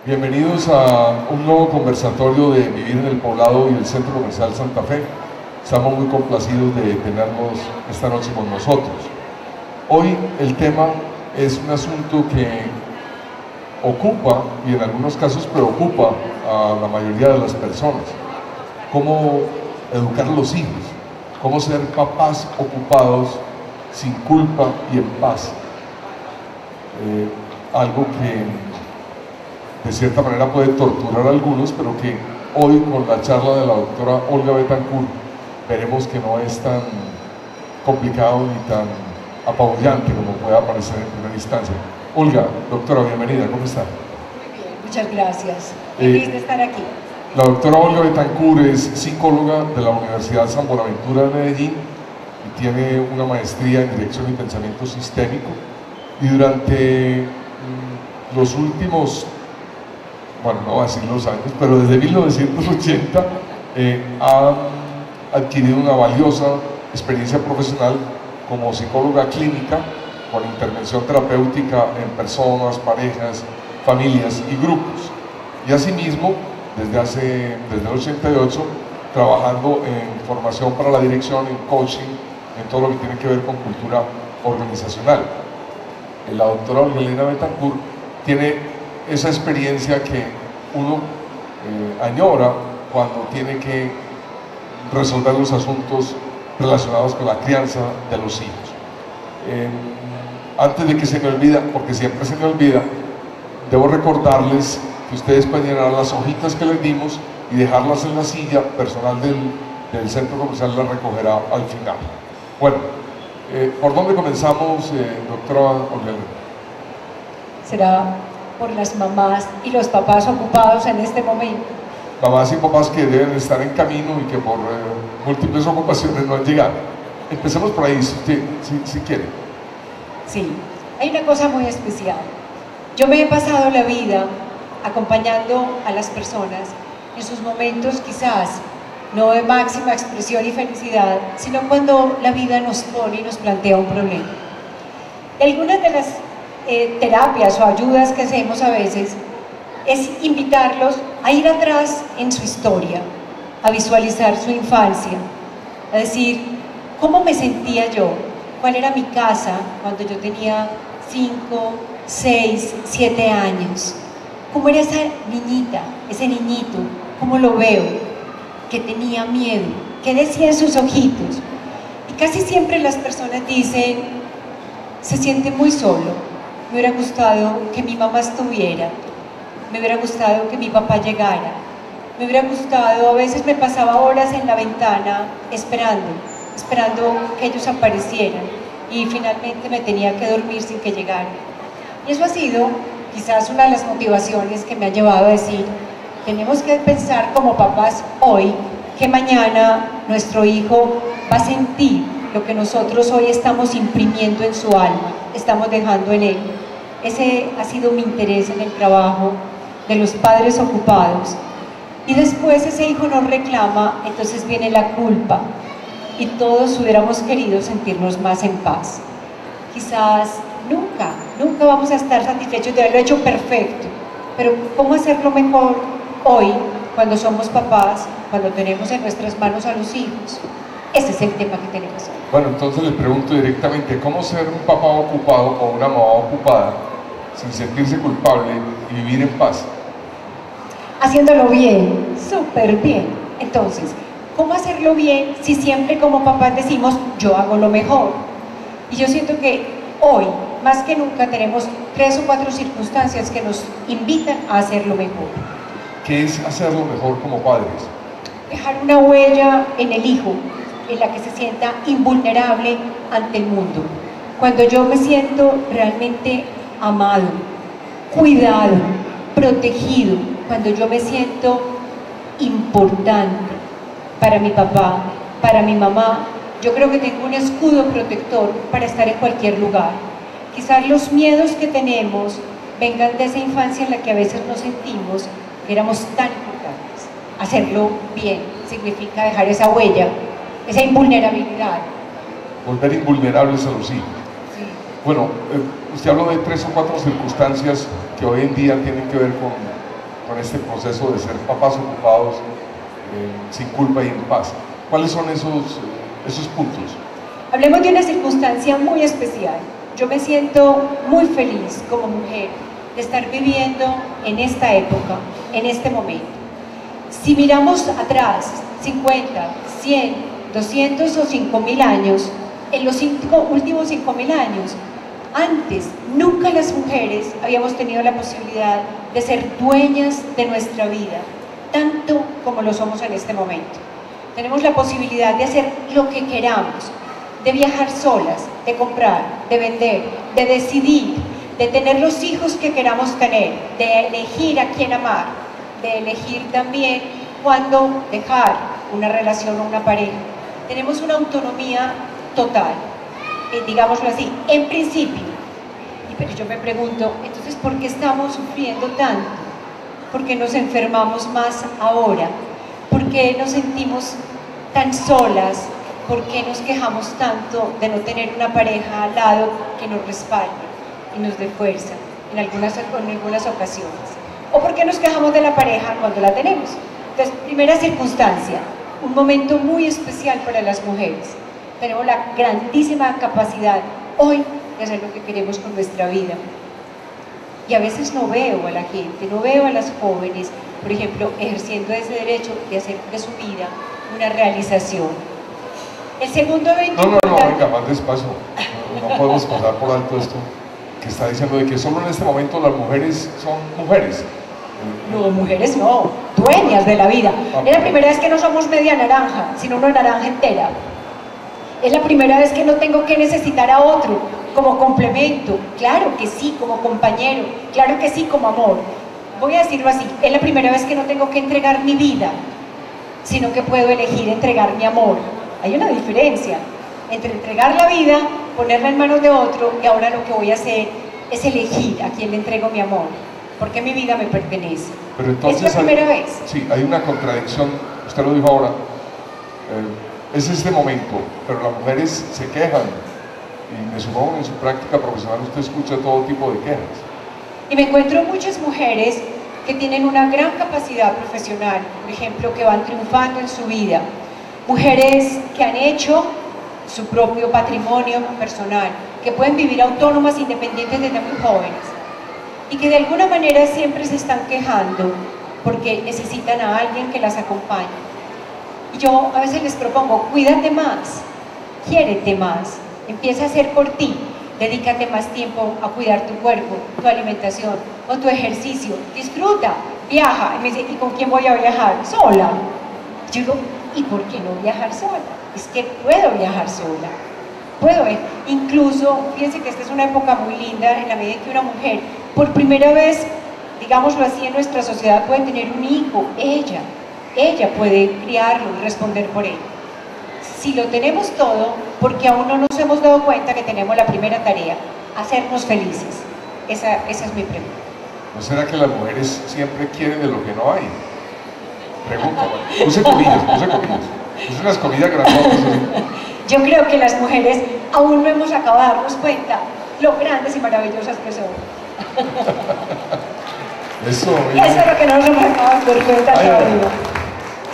Bienvenidos a un nuevo conversatorio de Vivir en el Poblado y el Centro Comercial Santa Fe. Estamos muy complacidos de tenernos esta noche con nosotros. Hoy el tema es un asunto que ocupa y en algunos casos preocupa a la mayoría de las personas. Cómo educar a los hijos, cómo ser papás ocupados, sin culpa y en paz. Algo que de cierta manera puede torturar a algunos, pero que hoy con la charla de la doctora Olga Betancourt veremos que no es tan complicado ni tan apabullante como pueda parecer en primera instancia. Olga, doctora, bienvenida, ¿cómo está? Muy bien, muchas gracias. Feliz de estar aquí. La doctora Olga Betancourt es psicóloga de la Universidad San Buenaventura de Medellín y tiene una maestría en Dirección y Pensamiento Sistémico, y durante los últimos, bueno, no voy a decir los años, pero desde 1980 ha adquirido una valiosa experiencia profesional como psicóloga clínica con intervención terapéutica en personas, parejas, familias y grupos. Y asimismo, desde el 88, trabajando en formación para la dirección, en coaching, en todo lo que tiene que ver con cultura organizacional. La doctora Olga Betancourt tiene esa experiencia que uno añora cuando tiene que resolver los asuntos relacionados con la crianza de los hijos. Antes de que se me olvida, porque siempre se me olvida, debo recordarles que ustedes pueden llenar las hojitas que les dimos y dejarlas en la silla. Personal del centro comercial las recogerá al final. Bueno, ¿por dónde comenzamos, doctora Olga? Será por las mamás y los papás ocupados en este momento. Mamás y papás que deben estar en camino y que por múltiples ocupaciones no han llegado. Empecemos por ahí, si quiere. Sí, hay una cosa muy especial. Yo me he pasado la vida acompañando a las personas en sus momentos quizás no de máxima expresión y felicidad, sino cuando la vida nos pone y nos plantea un problema. Y algunas de las terapias o ayudas que hacemos a veces es invitarlos a ir atrás en su historia, a visualizar su infancia, a decir, ¿cómo me sentía yo? ¿Cuál era mi casa cuando yo tenía 5, 6, 7 años? ¿Cómo era esa niñita, ese niñito? ¿Cómo lo veo? Que tenía miedo, ¿qué decía en sus ojitos? Y casi siempre las personas dicen, se siente muy solo, me hubiera gustado que mi mamá estuviera, me hubiera gustado que mi papá llegara, me hubiera gustado, a veces me pasaba horas en la ventana esperando que ellos aparecieran y finalmente me tenía que dormir sin que llegaran. Y eso ha sido quizás una de las motivaciones que me ha llevado a decir, tenemos que pensar como papás hoy que mañana nuestro hijo va a sentir lo que nosotros hoy estamos imprimiendo en su alma, estamos dejando en él. Ese ha sido mi interés en el trabajo de los padres ocupados. Y después ese hijo nos reclama, entonces viene la culpa y todos hubiéramos querido sentirnos más en paz. Quizás nunca vamos a estar satisfechos de haberlo hecho perfecto, pero ¿cómo hacerlo mejor hoy cuando somos papás, cuando tenemos en nuestras manos a los hijos? Ese es el tema que tenemos hoy. Bueno, entonces les pregunto directamente, ¿cómo ser un papá ocupado o una mamá ocupada sin sentirse culpable y vivir en paz? Haciéndolo bien, súper bien. Entonces, ¿cómo hacerlo bien si siempre como papás decimos, yo hago lo mejor? Y yo siento que hoy, más que nunca, tenemos 3 o 4 circunstancias que nos invitan a hacerlo mejor. ¿Qué es hacerlo mejor como padres? Dejar una huella en el hijo, en la que se sienta invulnerable ante el mundo. Cuando yo me siento realmente amado, cuidado, protegido, cuando yo me siento importante para mi papá, para mi mamá, yo creo que tengo un escudo protector para estar en cualquier lugar. Quizás los miedos que tenemos vengan de esa infancia en la que a veces nos sentimos que éramos tan importantes. Hacerlo bien significa dejar esa huella, esa invulnerabilidad. Volver invulnerables a los hijos. Sí. Bueno, usted habló de 3 o 4 circunstancias que hoy en día tienen que ver con con este proceso de ser papás ocupados, sin culpa y en paz. ¿Cuáles son esos puntos? Hablemos de una circunstancia muy especial. Yo me siento muy feliz como mujer de estar viviendo en esta época, en este momento. Si miramos atrás, 50, 100, 200 o 5.000 años, en los últimos 5.000 años, antes nunca las mujeres habíamos tenido la posibilidad de ser dueñas de nuestra vida, tanto como lo somos en este momento. Tenemos la posibilidad de hacer lo que queramos, de viajar solas, de comprar, de vender, de decidir, de tener los hijos que queramos tener, de elegir a quién amar, de elegir también cuándo dejar una relación o una pareja. Tenemos una autonomía total, digámoslo así, en principio. Pero yo me pregunto, entonces, ¿por qué estamos sufriendo tanto? ¿Por qué nos enfermamos más ahora? ¿Por qué nos sentimos tan solas? ¿Por qué nos quejamos tanto de no tener una pareja al lado que nos respalde y nos dé fuerza en algunas ocasiones? ¿O por qué nos quejamos de la pareja cuando la tenemos? Entonces, primera circunstancia, un momento muy especial para las mujeres. Tenemos la grandísima capacidad hoy de hacer lo que queremos con nuestra vida. Y a veces no veo a la gente, no veo a las jóvenes, por ejemplo, ejerciendo ese derecho de hacer de su vida una realización. El segundo evento venga, más despacio. No podemos pasar por alto esto que está diciendo de que solo en este momento las mujeres son mujeres. No, mujeres no, dueñas de la vida. Es la primera vez que no somos media naranja, sino una naranja entera. Es la primera vez que no tengo que necesitar a otro como complemento, claro que sí, como compañero, claro que sí, como amor. Voy a decirlo así, es la primera vez que no tengo que entregar mi vida, sino que puedo elegir entregar mi amor. Hay una diferencia entre entregar la vida, ponerla en manos de otro, y ahora lo que voy a hacer es elegir a quién le entrego mi amor, porque mi vida me pertenece. Pero entonces es la primera vez. Sí, hay una contradicción, usted lo dijo ahora, es este momento, pero las mujeres se quejan, y me supongo en su práctica profesional usted escucha todo tipo de quejas. Y me encuentro muchas mujeres que tienen una gran capacidad profesional, por ejemplo, que van triunfando en su vida, mujeres que han hecho su propio patrimonio personal, que pueden vivir autónomas, independientes desde muy jóvenes, y que de alguna manera siempre se están quejando porque necesitan a alguien que las acompañe. Y yo a veces les propongo, cuídate más, quiérete más, empieza a hacer por ti, dedícate más tiempo a cuidar tu cuerpo, tu alimentación o tu ejercicio, disfruta, viaja. Y me dice, ¿y con quién voy a viajar? Sola. Yo digo, ¿y por qué no viajar sola? Es que puedo viajar sola, puedo ver. Incluso, fíjense que esta es una época muy linda en la medida en que una mujer, por primera vez, digámoslo así, en nuestra sociedad puede tener un hijo, ella puede criarlo y responder por él. Si lo tenemos todo, porque aún no nos hemos dado cuenta que tenemos la primera tarea, hacernos felices. Esa es mi pregunta. ¿No será que las mujeres siempre quieren de lo que no hay? Pregunta, puse comillas. Puse unas comillas grandotas. Yo creo que las mujeres aún no hemos acabado de darnos cuenta lo grandes y maravillosas que son. Eso es lo que no nos hemos acabado de dar cuenta todavía.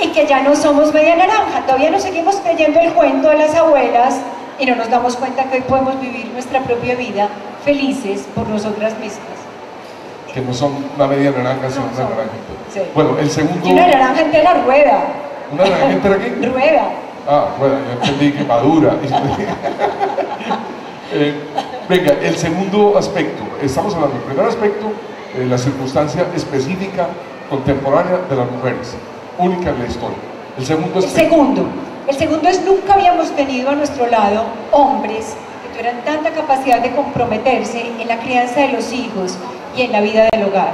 Y que ya no somos media naranja, todavía nos seguimos creyendo el cuento de las abuelas y no nos damos cuenta que hoy podemos vivir nuestra propia vida felices por nosotras mismas. Que no son una media naranja, sino una naranja entera. Sí. Bueno, el segundo... Y una naranja entera rueda. ¿Una naranja entera qué? Rueda. Ah, bueno, yo entendí que madura. Venga, el segundo aspecto. Estamos hablando del primer aspecto, la circunstancia específica contemporánea de las mujeres, única en la historia. El segundo aspecto. El segundo es nunca habíamos tenido a nuestro lado hombres que tuvieran tanta capacidad de comprometerse en la crianza de los hijos y en la vida del hogar.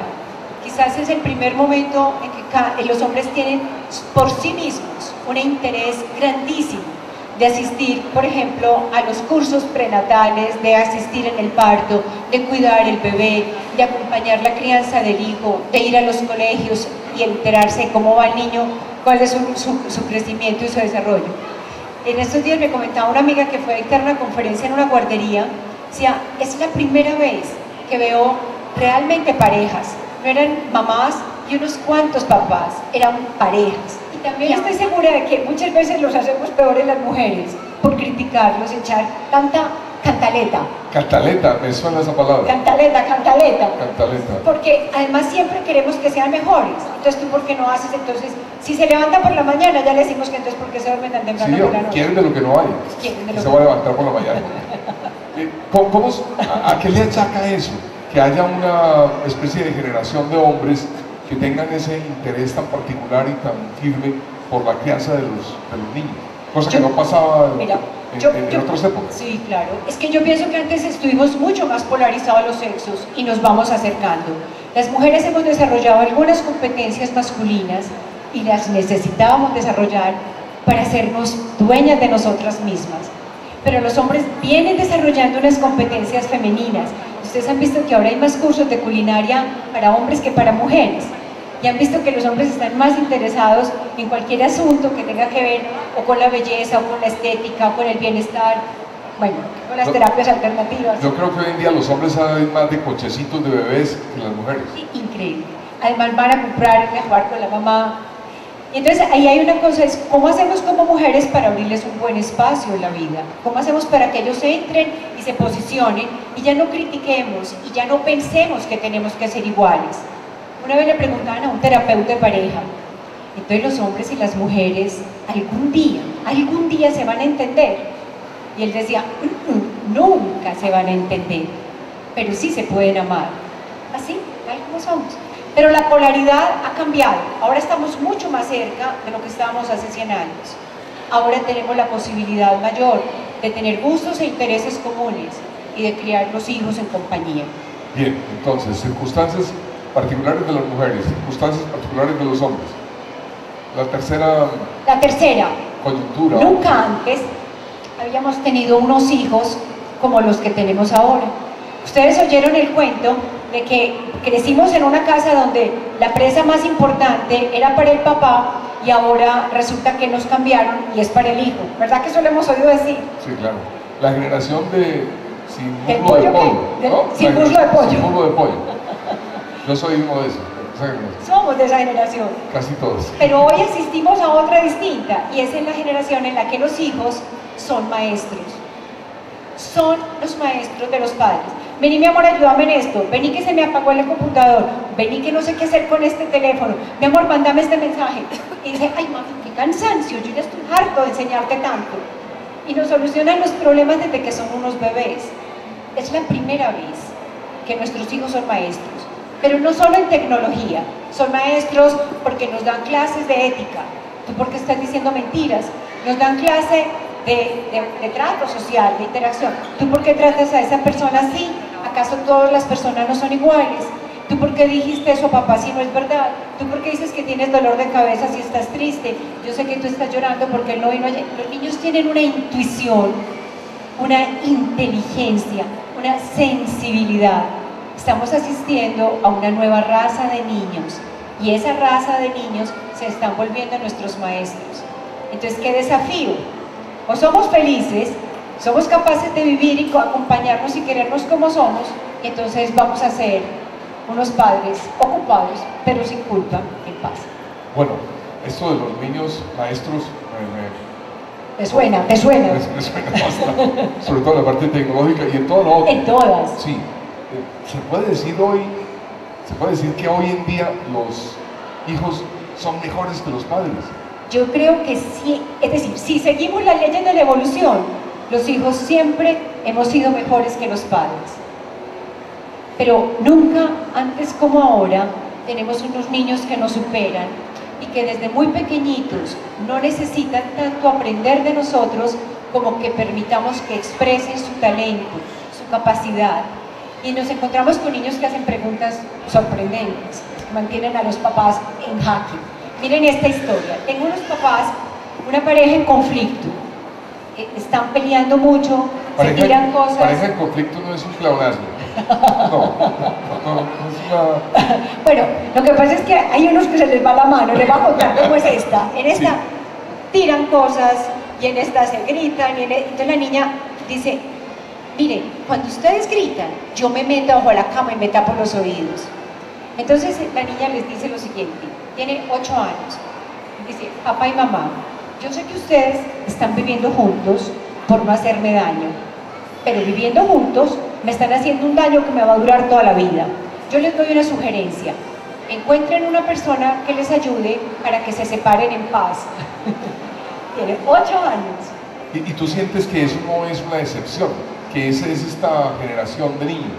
Quizás es el primer momento en que los hombres tienen por sí mismos un interés grandísimo de asistir, por ejemplo, a los cursos prenatales, de asistir en el parto, de cuidar el bebé, de acompañar la crianza del hijo, de ir a los colegios y enterarse cómo va el niño, cuál es su crecimiento y su desarrollo. En estos días me comentaba una amiga que fue a dictar una conferencia en una guardería, decía, es la primera vez que veo realmente parejas no eran mamás y unos cuantos papás, eran parejas. Y también estoy segura de que muchas veces los hacemos peores las mujeres por criticarlos, echar tanta cantaleta. Cantaleta, me suena esa palabra. Cantaleta. Cantaleta. Porque además siempre queremos que sean mejores. Entonces, ¿tú por qué no haces? Entonces, si se levanta por la mañana, ya le decimos que entonces, ¿por qué se duerme tan temprano por la noche? Quieren de lo que no hay. Se va a levantar por la mañana. ¿A qué le achaca eso? Que haya una especie de generación de hombres que tengan ese interés tan particular y tan firme por la crianza de los niños. Cosa que no pasaba en otras épocas. Sí, claro. Es que yo pienso que antes estuvimos mucho más polarizados los sexos y nos vamos acercando. Las mujeres hemos desarrollado algunas competencias masculinas y las necesitábamos desarrollar para hacernos dueñas de nosotras mismas. Pero los hombres vienen desarrollando unas competencias femeninas. Ustedes han visto que ahora hay más cursos de culinaria para hombres que para mujeres. Y han visto que los hombres están más interesados en cualquier asunto que tenga que ver o con la belleza, o con la estética, o con el bienestar, bueno, con las terapias alternativas. Yo creo que hoy en día los hombres saben más de cochecitos de bebés que las mujeres. Increíble. Además van a comprar, a jugar con la mamá. Y entonces ahí hay una cosa, es cómo hacemos como mujeres para abrirles un buen espacio en la vida, cómo hacemos para que ellos entren y se posicionen y ya no critiquemos y ya no pensemos que tenemos que ser iguales. Una vez le preguntaban a un terapeuta de pareja, entonces los hombres y las mujeres algún día se van a entender. Y él decía, nunca se van a entender, pero sí se pueden amar, así, tal como somos. Pero la polaridad ha cambiado, ahora estamos mucho más cerca de lo que estábamos hace 100 años. Ahora tenemos la posibilidad mayor de tener gustos e intereses comunes y de criar los hijos en compañía. Bien, entonces, circunstancias particulares de las mujeres, circunstancias particulares de los hombres. La tercera coyuntura. Nunca antes habíamos tenido unos hijos como los que tenemos ahora. Ustedes oyeron el cuento de que crecimos en una casa donde la presa más importante era para el papá y ahora resulta que nos cambiaron y es para el hijo. ¿Verdad que eso lo hemos oído decir? Sí, claro. La generación de sin muslo de pollo, ¿no? Sin muslo de pollo. Sin muslo de pollo. Yo soy uno de esos. Somos de esa generación. Casi todos. Pero hoy asistimos a otra distinta y es en la generación en la que los hijos son maestros. Son los maestros de los padres. Vení, mi amor, ayúdame en esto. Vení que se me apagó el computador. Vení que no sé qué hacer con este teléfono. Mi amor, mándame este mensaje. Y dice, ay, mami, qué cansancio. Yo ya estoy harto de enseñarte tanto. Y nos solucionan los problemas desde que son unos bebés. Es la primera vez que nuestros hijos son maestros. Pero no solo en tecnología. Son maestros porque nos dan clases de ética. ¿Tú por qué estás diciendo mentiras? Nos dan clase de trato social, de interacción. ¿Tú por qué tratas a esa persona así? ¿Acaso todas las personas no son iguales? ¿Tú por qué dijiste eso, papá, si no es verdad? ¿Tú por qué dices que tienes dolor de cabeza si estás triste? Yo sé que tú estás llorando porque él no vino ayer. Los niños tienen una intuición, una inteligencia, una sensibilidad. Estamos asistiendo a una nueva raza de niños y esa raza de niños se están volviendo nuestros maestros. Entonces, ¿qué desafío? O somos felices, somos capaces de vivir y acompañarnos y querernos como somos, y entonces vamos a ser unos padres ocupados, pero sin culpa, en paz. Bueno, esto de los niños maestros ¿Te suena? Me suena bastante, sobre todo en la parte tecnológica y en todo lo otro. En todas. Sí. Se puede decir que hoy en día los hijos son mejores que los padres. Yo creo que sí, es decir, si seguimos las leyes de la evolución, los hijos siempre hemos sido mejores que los padres. Pero nunca, antes como ahora, tenemos unos niños que nos superan y que desde muy pequeñitos no necesitan tanto aprender de nosotros como que permitamos que expresen su talento, su capacidad. Y nos encontramos con niños que hacen preguntas sorprendentes, que mantienen a los papás en jaque. Miren esta historia. Tengo unos papás, una pareja en conflicto. Están peleando mucho, se tiran cosas. Pareja en conflicto no es un pleonasmo. No es una... Bueno, lo que pasa es que hay unos que se les va la mano, les va a contar cómo es esta. En esta sí tiran cosas y en esta se gritan. Entonces la niña dice, miren, cuando ustedes gritan, yo me meto bajo la cama y me tapo los oídos. Entonces la niña les dice lo siguiente, tiene 8 años, dice, papá y mamá, yo sé que ustedes están viviendo juntos por no hacerme daño, pero viviendo juntos me están haciendo un daño que me va a durar toda la vida. Yo les doy una sugerencia, encuentren una persona que les ayude para que se separen en paz. Tiene 8 años. Y tú sientes que eso no es una excepción, que esa es esta generación de niños.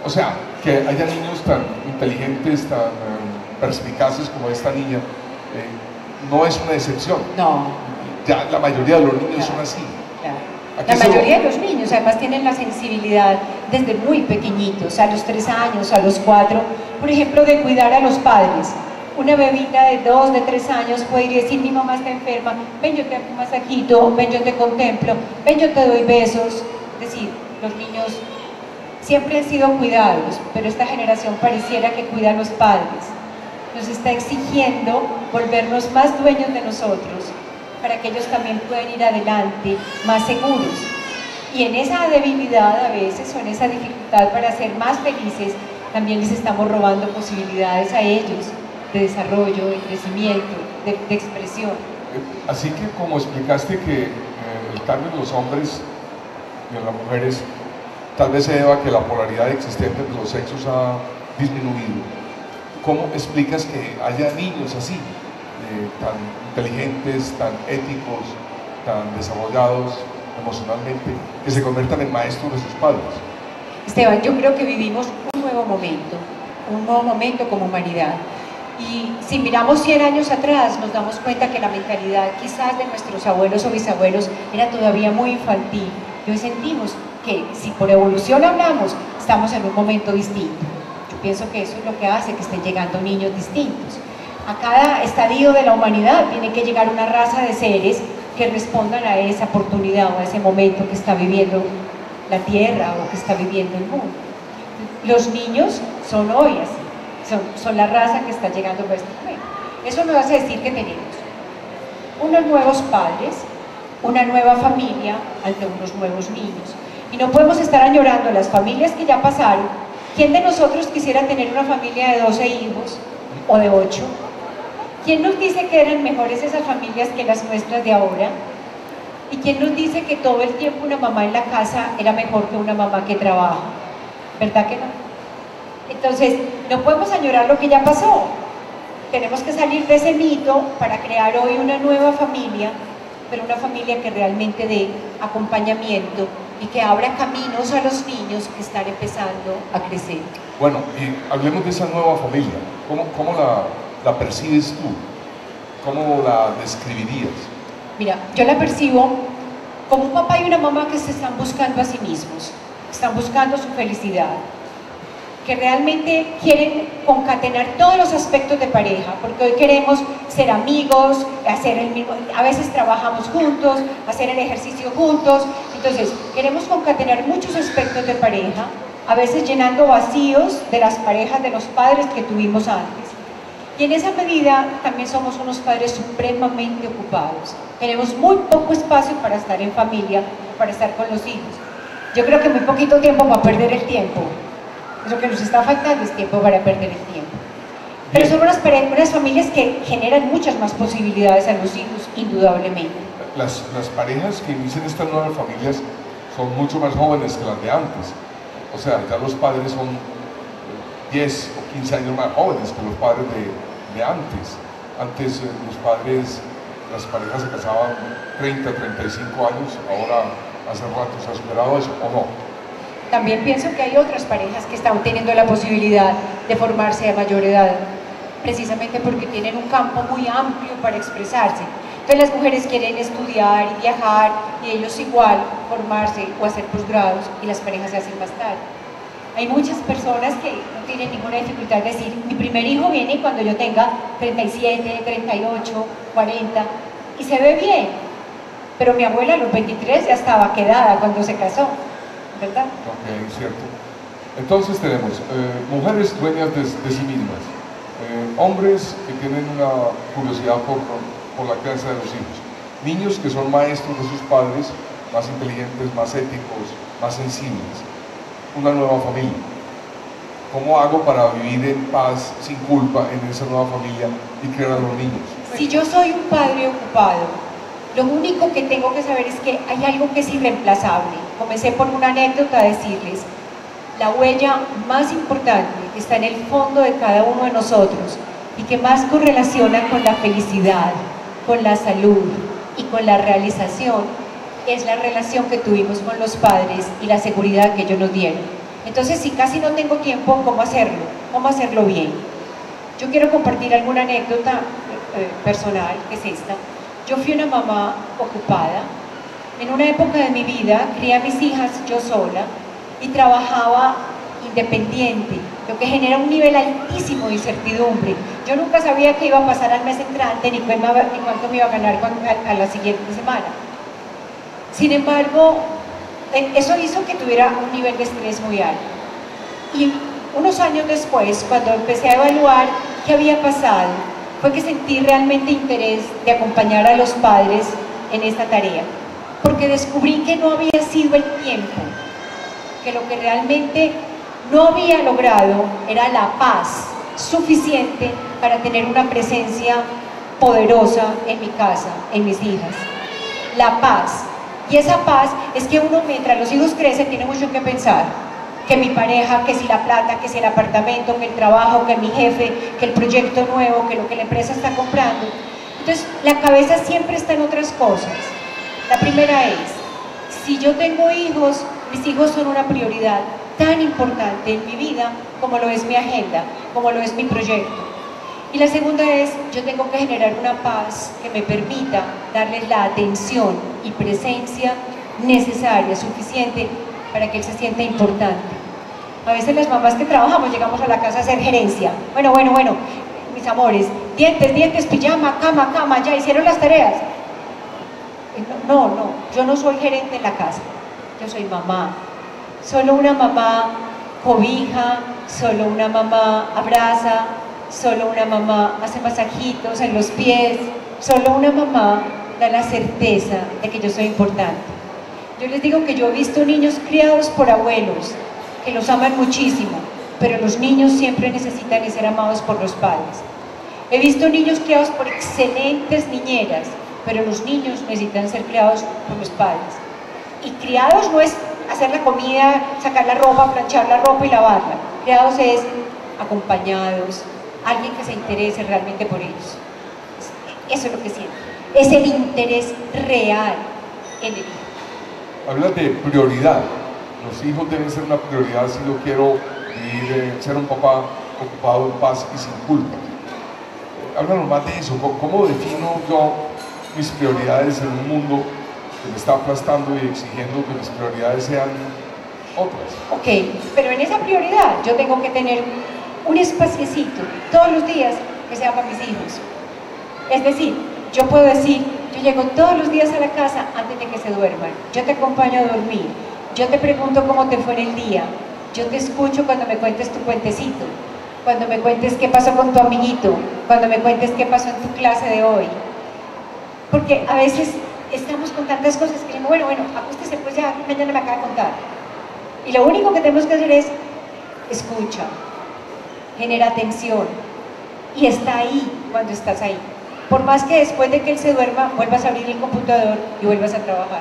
O sea, que haya niños tan inteligentes, tan perspicaces como esta niña, no es una excepción. No. Ya la mayoría de los niños son así. Claro. La mayoría de los niños además tienen la sensibilidad desde muy pequeñitos, a los 3 años, a los 4, por ejemplo, de cuidar a los padres. Una bebita de 2, de 3 años puede ir y decir, mi mamá está enferma, ven yo te hago un masajito, ven yo te contemplo, ven yo te doy besos. Es decir, los niños siempre han sido cuidados, pero esta generación pareciera que cuida a los padres. Nos está exigiendo volvernos más dueños de nosotros, para que ellos también puedan ir adelante más seguros. Y en esa debilidad a veces, o en esa dificultad para ser más felices, también les estamos robando posibilidades a ellos de desarrollo, de crecimiento, de expresión. Así que como explicaste que el cambio en los hombres y en las mujeres tal vez se deba a que la polaridad existente entre los sexos ha disminuido, ¿cómo explicas que haya niños así, tan inteligentes, tan éticos, tan desarrollados emocionalmente, que se conviertan en maestros de sus padres? Esteban, yo creo que vivimos un nuevo momento como humanidad. Y si miramos 100 años atrás, nos damos cuenta que la mentalidad quizás de nuestros abuelos o bisabuelos era todavía muy infantil. Y hoy sentimos que si por evolución hablamos, estamos en un momento distinto. Yo pienso que eso es lo que hace que estén llegando niños distintos. A cada estadio de la humanidad tiene que llegar una raza de seres que respondan a esa oportunidad o a ese momento que está viviendo la Tierra o que está viviendo el mundo. Los niños son hoy así. Son la raza que está llegando a este momento. Eso nos hace decir que tenemos unos nuevos padres, una nueva familia ante unos nuevos niños. Y no podemos estar añorando las familias que ya pasaron. ¿Quién de nosotros quisiera tener una familia de 12 hijos o de 8? ¿Quién nos dice que eran mejores esas familias que las nuestras de ahora? ¿Y quién nos dice que todo el tiempo una mamá en la casa era mejor que una mamá que trabaja? ¿Verdad que no? Entonces, no podemos añorar lo que ya pasó. Tenemos que salir de ese mito para crear hoy una nueva familia, pero una familia que realmente dé acompañamiento y que abra caminos a los niños que están empezando a crecer. Bueno, y hablemos de esa nueva familia. ¿Cómo la percibes tú? ¿Cómo la describirías? Mira, yo la percibo como un papá y una mamá que se están buscando a sí mismos, están buscando su felicidad, que realmente quieren concatenar todos los aspectos de pareja, porque hoy queremos ser amigos, hacer el mismo, a veces trabajamos juntos, hacer el ejercicio juntos, entonces queremos concatenar muchos aspectos de pareja, a veces llenando vacíos de las parejas de los padres que tuvimos antes. Y en esa medida también somos unos padres supremamente ocupados. Tenemos muy poco espacio para estar en familia, para estar con los hijos. Yo creo que muy poquito tiempo para perder el tiempo. Lo que nos está faltando es tiempo para perder el tiempo. Pero son unas familias que generan muchas más posibilidades a los hijos, indudablemente. Las parejas que inician estas nuevas familias son mucho más jóvenes que las de antes. O sea, ya los padres son 10 o 15 años más jóvenes que los padres de antes. Antes las parejas se casaban 30, 35 años, ahora hace rato se ha superado eso, ¿o no? También pienso que hay otras parejas que están teniendo la posibilidad de formarse a mayor edad, precisamente porque tienen un campo muy amplio para expresarse. Entonces las mujeres quieren estudiar y viajar, y ellos igual formarse o hacer posgrados, y las parejas se hacen más tarde. Hay muchas personas que no tienen ninguna dificultad de decir, mi primer hijo viene cuando yo tenga 37, 38, 40, y se ve bien, pero mi abuela a los 23 ya estaba quedada cuando se casó, ¿verdad? Ok, cierto. Entonces tenemos mujeres dueñas de sí mismas, hombres que tienen una curiosidad por la crianza de los hijos, niños que son maestros de sus padres, más inteligentes, más éticos, más sensibles, una nueva familia. ¿Cómo hago para vivir en paz, sin culpa, en esa nueva familia y criar a los niños? Si yo soy un padre ocupado, lo único que tengo que saber es que hay algo que es irreemplazable. Comencé por una anécdota a decirles, la huella más importante que está en el fondo de cada uno de nosotros y que más correlaciona con la felicidad, con la salud y con la realización, es la relación que tuvimos con los padres y la seguridad que ellos nos dieron. Entonces, si casi no tengo tiempo, ¿cómo hacerlo? ¿Cómo hacerlo bien? Yo quiero compartir alguna anécdota personal, que es esta. Yo fui una mamá ocupada. En una época de mi vida, crié a mis hijas yo sola y trabajaba independiente, lo que genera un nivel altísimo de incertidumbre. Yo nunca sabía qué iba a pasar al mes entrante, ni cuánto me iba a ganar a la siguiente semana. Sin embargo, eso hizo que tuviera un nivel de estrés muy alto. Y unos años después, cuando empecé a evaluar qué había pasado, fue que sentí realmente interés de acompañar a los padres en esta tarea, porque descubrí que no había sido el tiempo, que lo que realmente no había logrado era la paz suficiente para tener una presencia poderosa en mi casa, en mis hijas. La paz. Y esa paz es que uno, mientras los hijos crecen, tiene mucho que pensar. Que mi pareja, que si la plata, que si el apartamento, que el trabajo, que mi jefe, que el proyecto nuevo, que lo que la empresa está comprando. Entonces, la cabeza siempre está en otras cosas. La primera es, si yo tengo hijos, mis hijos son una prioridad tan importante en mi vida como lo es mi agenda, como lo es mi proyecto. Y la segunda es, yo tengo que generar una paz que me permita darles la atención y presencia necesaria, suficiente, para que él se sienta importante. A veces las mamás que trabajamos llegamos a la casa a hacer gerencia. Bueno, mis amores, dientes, pijama, cama, ¿ya hicieron las tareas? No, yo no soy gerente en la casa, yo soy mamá. Solo una mamá cobija, solo una mamá abraza, solo una mamá hace masajitos en los pies, solo una mamá da la certeza de que yo soy importante. Yo les digo que yo he visto niños criados por abuelos, que los aman muchísimo, pero los niños siempre necesitan ser amados por los padres. He visto niños criados por excelentes niñeras, pero los niños necesitan ser criados por los padres. Y criados no es hacer la comida, sacar la ropa, planchar la ropa y lavarla. Criados es acompañados, alguien que se interese realmente por ellos. Eso es lo que siento. Es el interés real en el hijo. Hablas de prioridad. Los hijos deben ser una prioridad si yo quiero vivir, ser un papá ocupado, en paz y sin culpa. Háblanos más de eso. ¿Cómo defino yo mis prioridades en un mundo que me está aplastando y exigiendo que mis prioridades sean otras? Ok, pero en esa prioridad yo tengo que tener un espaciecito todos los días que sea para mis hijos. Es decir, yo puedo decir, yo llego todos los días a la casa antes de que se duerman, yo te acompaño a dormir, yo te pregunto cómo te fue en el día, yo te escucho cuando me cuentes tu cuentecito, cuando me cuentes qué pasó con tu amiguito, cuando me cuentes qué pasó en tu clase de hoy. Porque a veces estamos con tantas cosas que digo, bueno, acuéstese pues ya, mañana me acaba de contar. Y lo único que tenemos que hacer es escucha, genera atención y está ahí cuando estás ahí. Por más que después de que él se duerma, vuelvas a abrir el computador y vuelvas a trabajar.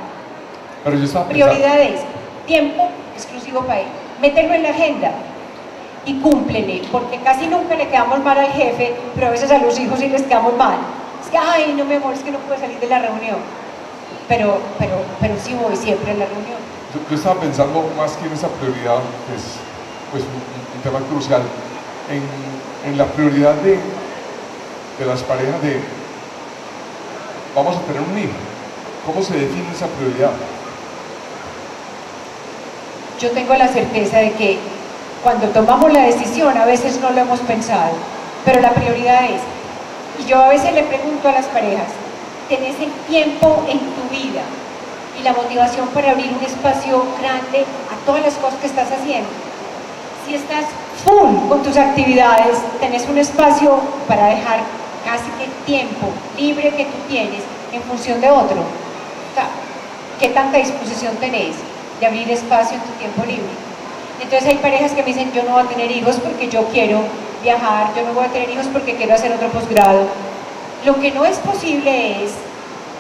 Pero yo estaba pensando... Prioridades, tiempo exclusivo para él. Mételo en la agenda y cúmplele, porque casi nunca le quedamos mal al jefe, pero a veces a los hijos sí les quedamos mal. Es que, ay, no, mi amor, es que no puedo salir de la reunión. Pero sí voy siempre a la reunión. Yo estaba pensando más que en esa prioridad, que es pues, un tema crucial, en la prioridad de las parejas de vamos a tener un hijo. ¿Cómo se define esa prioridad? Yo tengo la certeza de que cuando tomamos la decisión a veces no lo hemos pensado, pero la prioridad es, y yo a veces le pregunto a las parejas, ¿tenés el tiempo en tu vida y la motivación para abrir un espacio grande a todas las cosas que estás haciendo? Si estás full con tus actividades, tenés un espacio para dejar casi que el tiempo libre que tú tienes en función de otro. O sea, ¿qué tanta disposición tenés de abrir espacio en tu tiempo libre? Entonces hay parejas que me dicen, yo no voy a tener hijos porque yo quiero viajar, yo no voy a tener hijos porque quiero hacer otro posgrado. Lo que no es posible es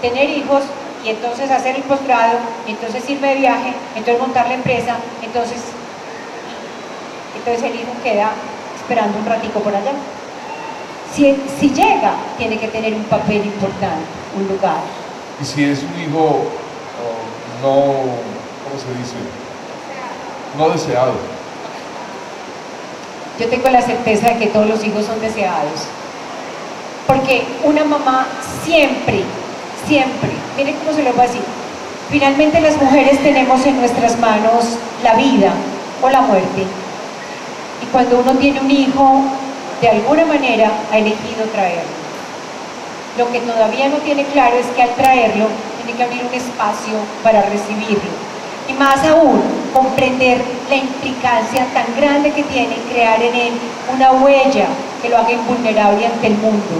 tener hijos y entonces hacer el posgrado, y entonces irme de viaje, entonces montar la empresa, entonces el hijo queda esperando un ratico por allá. Si llega, tiene que tener un papel importante, un lugar. Y si es un hijo no, ¿cómo se dice? No deseado. Yo tengo la certeza de que todos los hijos son deseados. Porque una mamá siempre, miren cómo se lo voy a decir, finalmente las mujeres tenemos en nuestras manos la vida o la muerte. Y cuando uno tiene un hijo, de alguna manera ha elegido traerlo. Lo que todavía no tiene claro es que al traerlo tiene que abrir un espacio para recibirlo. Y más aún, comprender la implicancia tan grande que tiene crear en él una huella que lo haga invulnerable ante el mundo,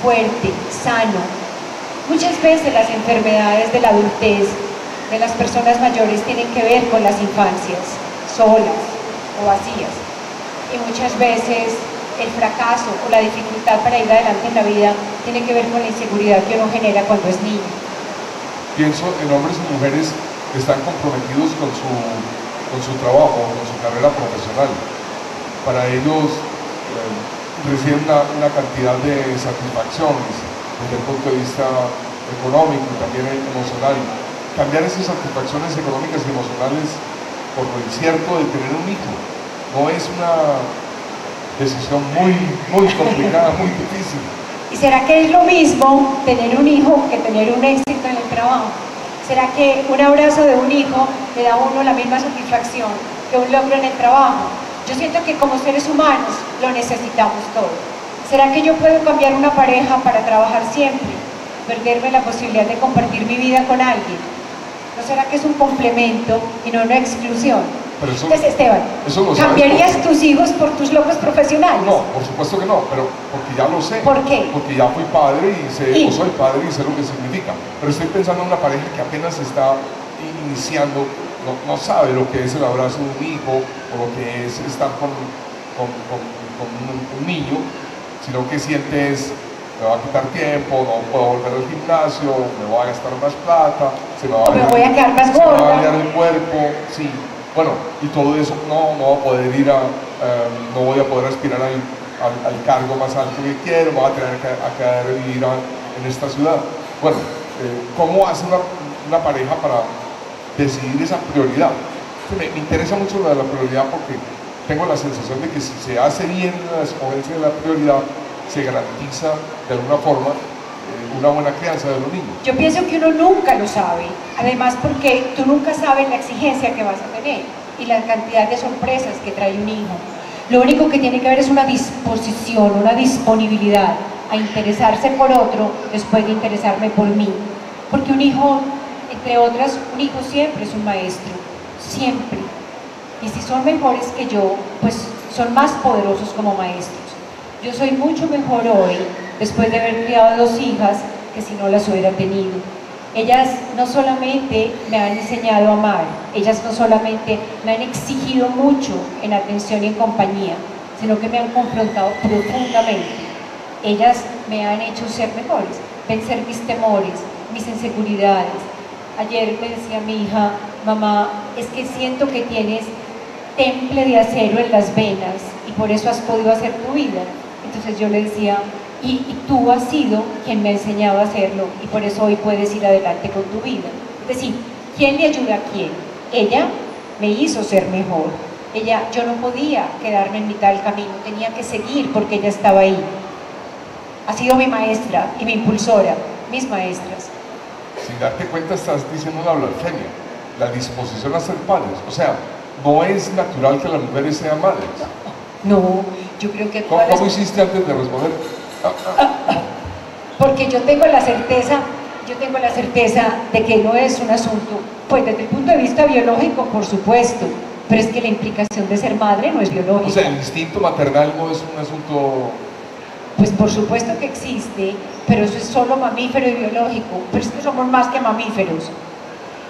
fuerte, sano. Muchas veces las enfermedades de la adultez, de las personas mayores, tienen que ver con las infancias, solas o vacías. Y muchas veces el fracaso o la dificultad para ir adelante en la vida tiene que ver con la inseguridad que uno genera cuando es niño. Pienso en hombres y mujeres que están comprometidos con su trabajo, con su carrera profesional. Para ellos reciben una cantidad de satisfacciones desde el punto de vista económico y también emocional. Cambiar esas satisfacciones económicas y emocionales por lo incierto de tener un hijo no es una decisión muy complicada, muy difícil. ¿Y será que es lo mismo tener un hijo que tener un éxito en el trabajo? ¿Será que un abrazo de un hijo le da a uno la misma satisfacción que un logro en el trabajo? Yo siento que como seres humanos lo necesitamos todo. ¿Será que yo puedo cambiar una pareja para trabajar siempre? ¿Perderme la posibilidad de compartir mi vida con alguien? ¿No será que es un complemento y no una exclusión? Pero eso, entonces, Esteban, ¿cambiarías tus hijos por tus logros profesionales? No, por supuesto que no, pero porque ya lo sé. ¿Por qué? Porque ya fui padre y sé, o soy padre y sé lo que significa. Pero estoy pensando en una pareja que apenas está iniciando, no sabe lo que es el abrazo de un hijo o lo que es estar con un niño, sino que sientes, me va a quitar tiempo, no puedo volver al gimnasio, me voy a gastar más plata, me voy a quedar más gorda, me va a dañar el cuerpo, sí. Bueno, y todo eso no voy a poder no voy a poder aspirar al cargo más alto que quiero, me voy a tener que vivir en esta ciudad. Bueno, ¿cómo hace una pareja para decidir esa prioridad? Me interesa mucho lo de la prioridad porque tengo la sensación de que si se hace bien la escogencia de la prioridad, se garantiza de alguna forma una buena crianza de los niños. Yo pienso que uno nunca lo sabe, además porque tú nunca sabes la exigencia que vas a tener y la cantidad de sorpresas que trae un hijo. Lo único que tiene que haber es una disposición, una disponibilidad a interesarse por otro después de interesarme por mí. Porque un hijo, entre otras, un hijo siempre es un maestro, siempre. Y si son mejores que yo, pues son más poderosos como maestros. Yo soy mucho mejor hoy, después de haber criado 2 hijas, que si no las hubiera tenido. Ellas no solamente me han enseñado a amar, ellas no solamente me han exigido mucho en atención y en compañía, sino que me han confrontado profundamente. Ellas me han hecho ser mejores, vencer mis temores, mis inseguridades. Ayer me decía mi hija, mamá, es que siento que tienes temple de acero en las venas y por eso has podido hacer tu vida. Entonces yo le decía, y tú has sido quien me ha enseñado a hacerlo y por eso hoy puedes ir adelante con tu vida. Es decir, ¿quién le ayuda a quién? Ella me hizo ser mejor. Yo no podía quedarme en mitad del camino, tenía que seguir porque ella estaba ahí. Ha sido mi maestra y mi impulsora, mis maestras. Sin darte cuenta estás diciendo una blasfemia, la disposición a ser padres. O sea, no es natural que las mujeres sean madres. No, yo creo que... ¿Cómo hiciste antes de responder? Porque yo tengo la certeza de que no es un asunto, pues desde el punto de vista biológico, por supuesto, pero es que la implicación de ser madre no es biológica. O sea, el instinto maternal no es un asunto... Pues por supuesto que existe, pero eso es solo mamífero y biológico, pero es que somos más que mamíferos.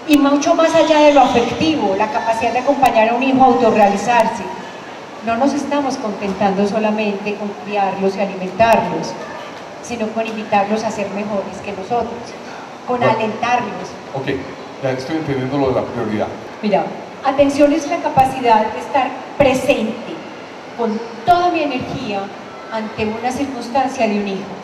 y mucho más allá de lo afectivo, la capacidad de acompañar a un hijo a autorrealizarse. No nos estamos contentando solamente con criarlos y alimentarlos, sino con invitarlos a ser mejores que nosotros, con alentarlos. Ok, ya estoy entendiendo lo de la prioridad. Mira, atención es la capacidad de estar presente con toda mi energía ante una circunstancia de un hijo.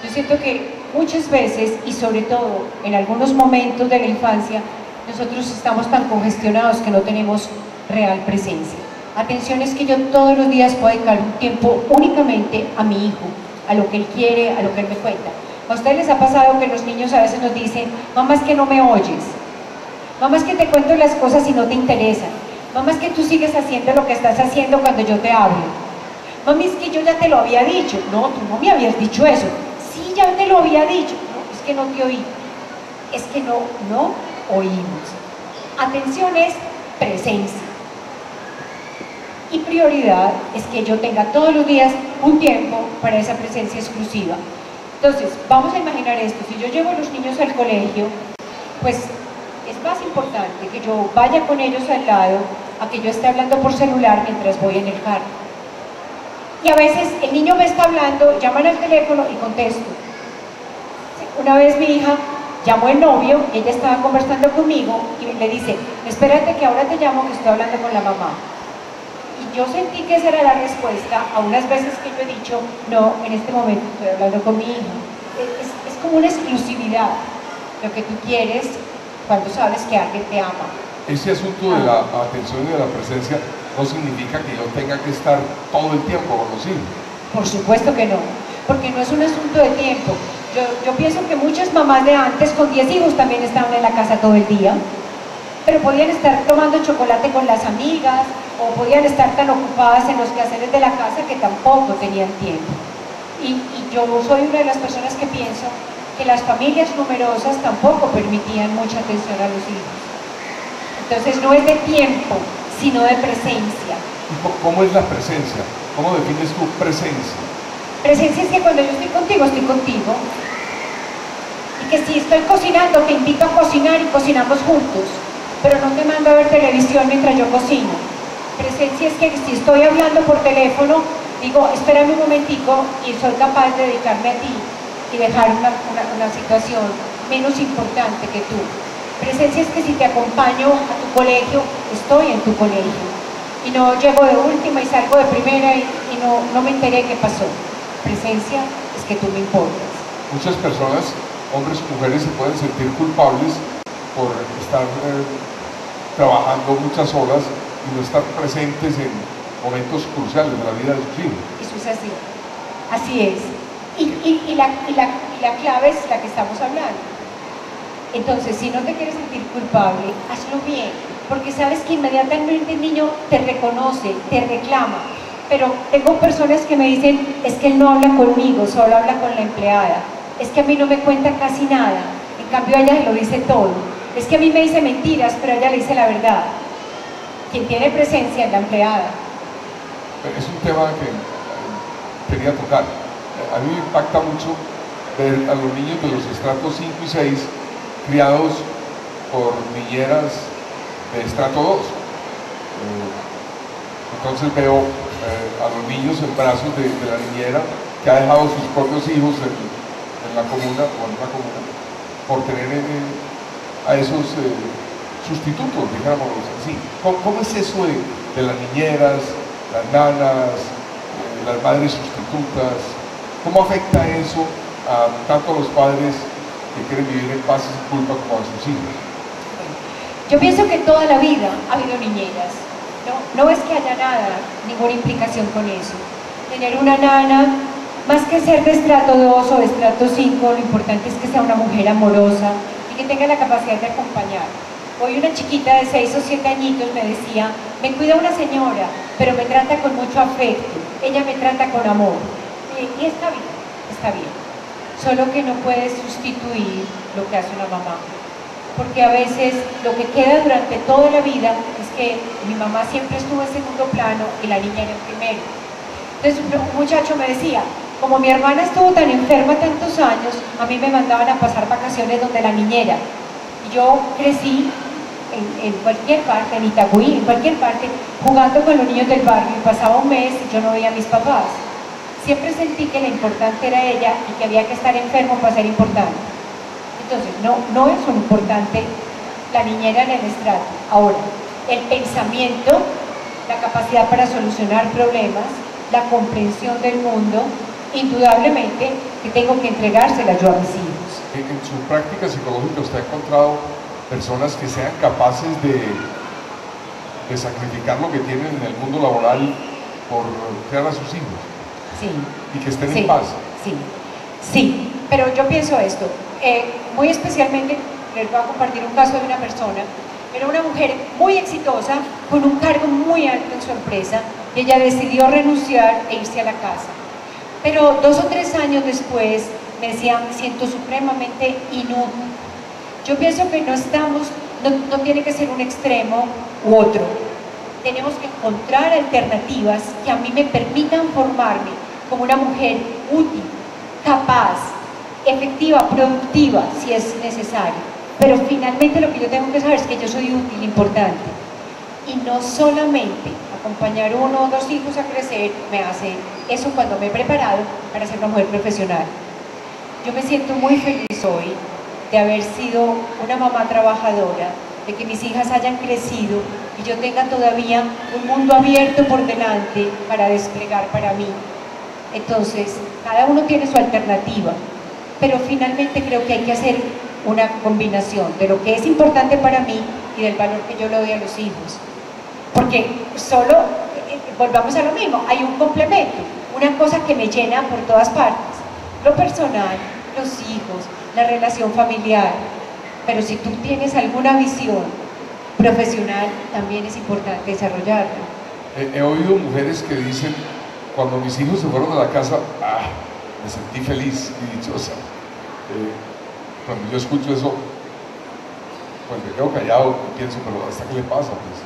Yo siento que muchas veces, y sobre todo en algunos momentos de la infancia, nosotros estamos tan congestionados que no tenemos real presencia. Atención es que yo todos los días puedo dedicar un tiempo únicamente a mi hijo, a lo que él quiere, a lo que él me cuenta. ¿A ustedes les ha pasado que los niños a veces nos dicen, mamá, es que no me oyes? Mamá, es que te cuento las cosas y no te interesan. Mamá, es que tú sigues haciendo lo que estás haciendo cuando yo te hablo. Mami, es que yo ya te lo había dicho. No, tú no me habías dicho eso. Sí, ya te lo había dicho. No, es que no te oí. Es que no oímos. Atención es presencia. Y prioridad es que yo tenga todos los días un tiempo para esa presencia exclusiva. Entonces, vamos a imaginar esto. Si yo llevo a los niños al colegio, pues es más importante que yo vaya con ellos al lado a que yo esté hablando por celular mientras voy en el carro. Y a veces el niño me está hablando, llaman al teléfono y contesto. Una vez mi hija llamó el novio y ella estaba conversando conmigo y le dice, espérate que ahora te llamo que estoy hablando con la mamá. Y yo sentí que esa era la respuesta a unas veces que yo he dicho, no, en este momento estoy hablando con mi hija. Es como una exclusividad, lo que tú quieres cuando sabes que alguien te ama. Ese asunto de la atención y de la presencia no significa que yo tenga que estar todo el tiempo con los hijos. Por supuesto que no, porque no es un asunto de tiempo. Yo pienso que muchas mamás de antes con 10 hijos también estaban en la casa todo el día, pero podían estar tomando chocolate con las amigas o podían estar tan ocupadas en los quehaceres de la casa que tampoco tenían tiempo. Y yo soy una de las personas que pienso que las familias numerosas tampoco permitían mucha atención a los hijos. Entonces no es de tiempo, sino de presencia. ¿Cómo es la presencia? ¿Cómo defines tu presencia? Presencia es que cuando yo estoy contigo, y que si estoy cocinando, te invito a cocinar y cocinamos juntos, pero no te mando a ver televisión mientras yo cocino. Presencia es que si estoy hablando por teléfono, digo, espérame un momentico y soy capaz de dedicarme a ti y dejar una situación menos importante que tú. Presencia es que si te acompaño a tu colegio, estoy en tu colegio y no llego de última y salgo de primera y no me enteré qué pasó. Presencia es que tú me importas. Muchas personas, hombres y mujeres, se pueden sentir culpables por estar trabajando muchas horas y no estar presentes en momentos cruciales de la vida de sus hijos. Eso es así es. Y la clave es la que estamos hablando. Entonces, si no te quieres sentir culpable, hazlo bien, porque sabes que inmediatamente el niño te reconoce, te reclama. Pero tengo personas que me dicen, es que él no habla conmigo, solo habla con la empleada. Es que a mí no me cuenta casi nada, en cambio a ella se lo dice todo. Es que a mí me dice mentiras, pero a ella le dice la verdad. Quien tiene presencia es la empleada. Es un tema que quería tocar. A mí me impacta mucho ver a los niños de los estratos 5 y 6 criados por niñeras de estrato 2. Entonces veo a los niños en brazos de la niñera que ha dejado sus propios hijos en la comuna o en una comuna por tener a esos sustitutos, digámoslo así. ¿Cómo es eso de las niñeras, las nanas, las madres sustitutas? ¿Cómo afecta eso tanto a los padres que quieren vivir en paz y sin culpa como a sus hijos? Yo pienso que toda la vida ha habido niñeras. No es que haya ninguna implicación con eso. Tener una nana, más que ser de estrato 2 o de estrato 5, lo importante es que sea una mujer amorosa y que tenga la capacidad de acompañar. Hoy una chiquita de 6 o 7 añitos me decía, me cuida una señora, pero me trata con mucho afecto, ella me trata con amor. Y está bien. Solo que no puede sustituir lo que hace una mamá. Porque a veces lo que queda durante toda la vida es que mi mamá siempre estuvo en segundo plano y la niña era en primero. Entonces un muchacho me decía, como mi hermana estuvo tan enferma tantos años, a mí me mandaban a pasar vacaciones donde la niñera. Y yo crecí en cualquier parte, en Itagüí, en cualquier parte, jugando con los niños del barrio, y pasaba un mes y yo no veía a mis papás. Siempre sentí que la importante era ella y que había que estar enfermo para ser importante. Entonces, no es un importante la niñera en el estrato. Ahora, el pensamiento, la capacidad para solucionar problemas, la comprensión del mundo, indudablemente que tengo que entregársela yo a mis hijos. En su práctica psicológica, ¿usted ha encontrado personas que sean capaces de sacrificar lo que tienen en el mundo laboral por crear a sus hijos? Sí. Y que estén en paz. Sí, pero yo pienso esto, muy especialmente les voy a compartir un caso de una persona, era una mujer muy exitosa, con un cargo muy alto en su empresa, y ella decidió renunciar e irse a la casa. Pero 2 o 3 años después me decía, me siento supremamente inútil. Yo pienso que no tiene que ser un extremo u otro. Tenemos que encontrar alternativas que a mí me permitan formarme como una mujer útil, capaz, efectiva, productiva, si es necesario. Pero finalmente lo que yo tengo que saber es que yo soy útil, importante. Y no solamente acompañar 1 o 2 hijos a crecer me hace eso cuando me he preparado para ser una mujer profesional. Yo me siento muy feliz hoy de haber sido una mamá trabajadora, de que mis hijas hayan crecido y yo tenga todavía un mundo abierto por delante para desplegar para mí. Entonces, cada uno tiene su alternativa, pero finalmente creo que hay que hacer una combinación de lo que es importante para mí y del valor que yo le doy a los hijos. Porque solo, volvamos a lo mismo, hay un complemento, una cosa que me llena por todas partes, lo personal, los hijos, la relación familiar, pero si tú tienes alguna visión profesional, también es importante desarrollarla. He oído mujeres que dicen, cuando mis hijos se fueron de la casa, me sentí feliz y dichosa. Cuando yo escucho eso, pues me quedo callado y pienso, pero ¿hasta qué le pasa? Pues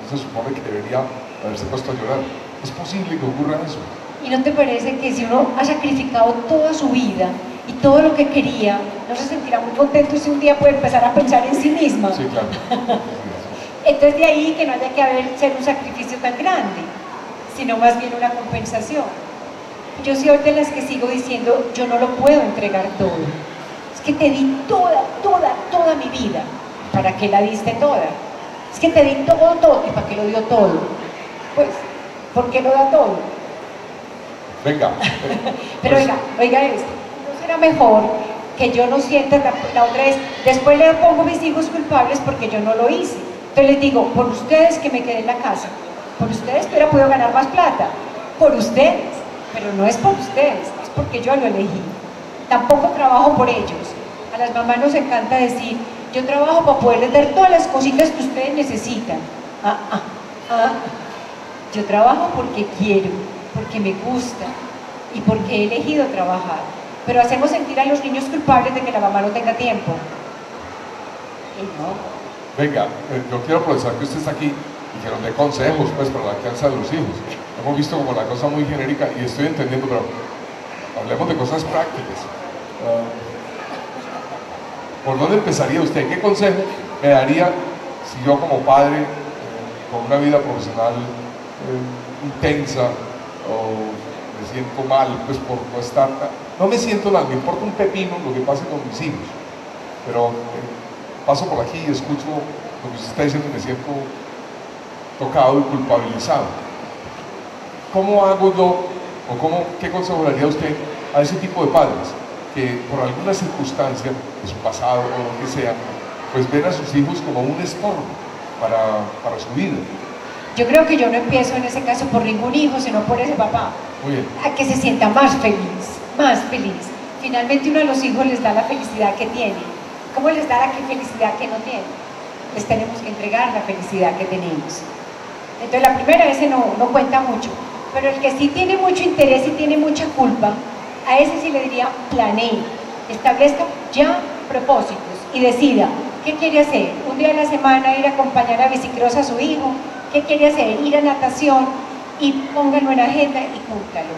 no se supone que debería haberse puesto a llorar. ¿Es posible que ocurra eso? ¿Y no te parece que si uno ha sacrificado toda su vida y todo lo que quería, no se sentirá muy contento si un día puede empezar a pensar en sí misma? Sí, claro. Entonces de ahí que no haya que ser un sacrificio tan grande, sino más bien una compensación. Yo soy de las que sigo diciendo, yo no lo puedo entregar todo. Es que te di toda mi vida. ¿Para qué la diste toda? Es que te di todo, ¿y para qué lo dio todo? Pues, ¿por qué lo da todo? Venga. Pero pues, oiga esto, ¿no será mejor que yo no sienta la otra vez? Después le pongo a mis hijos culpables porque yo no lo hice. Entonces les digo, por ustedes que me quedé en la casa, por ustedes que hubiera podido ganar más plata, por ustedes, pero no es por ustedes, es porque yo lo elegí. Tampoco trabajo por ellos. A las mamás nos encanta decir, yo trabajo para poderles dar todas las cositas que ustedes necesitan. Yo trabajo porque quiero, porque me gusta y porque he elegido trabajar. Pero hacemos sentir a los niños culpables de que la mamá no tenga tiempo. Y no. Venga, yo quiero aprovechar que usted está aquí y que nos dé consejos pues, para la crianza de los hijos. Hemos visto como la cosa muy genérica y estoy entendiendo, pero hablemos de cosas prácticas. ¿Por dónde empezaría usted? ¿Qué consejo me daría si yo como padre, con una vida profesional intensa, o me siento mal pues por no estar, no me siento mal, me importa un pepino lo que pase con mis hijos, pero paso por aquí y escucho lo que usted está diciendo y me siento tocado y culpabilizado? ¿Cómo hago yo, o qué consejo le daría usted a ese tipo de padres que por alguna circunstancia de su pasado o lo que sea, pues ven a sus hijos como un estorbo para su vida? Yo creo que yo no empiezo en ese caso por ningún hijo, sino por ese papá. Muy bien. A que se sienta más feliz, más feliz. Finalmente uno de los hijos les da la felicidad que tiene. ¿Cómo les da la felicidad que no tiene? Les tenemos que entregar la felicidad que tenemos. Entonces la primera ese no cuenta mucho, pero el que sí tiene mucho interés y tiene mucha culpa, a ese sí le diría, planee, establezca ya propósitos y decida qué quiere hacer. Un día a la semana ir a acompañar a bicicross a su hijo, qué quiere hacer, ir a natación, y póngalo en agenda y cúmplalo.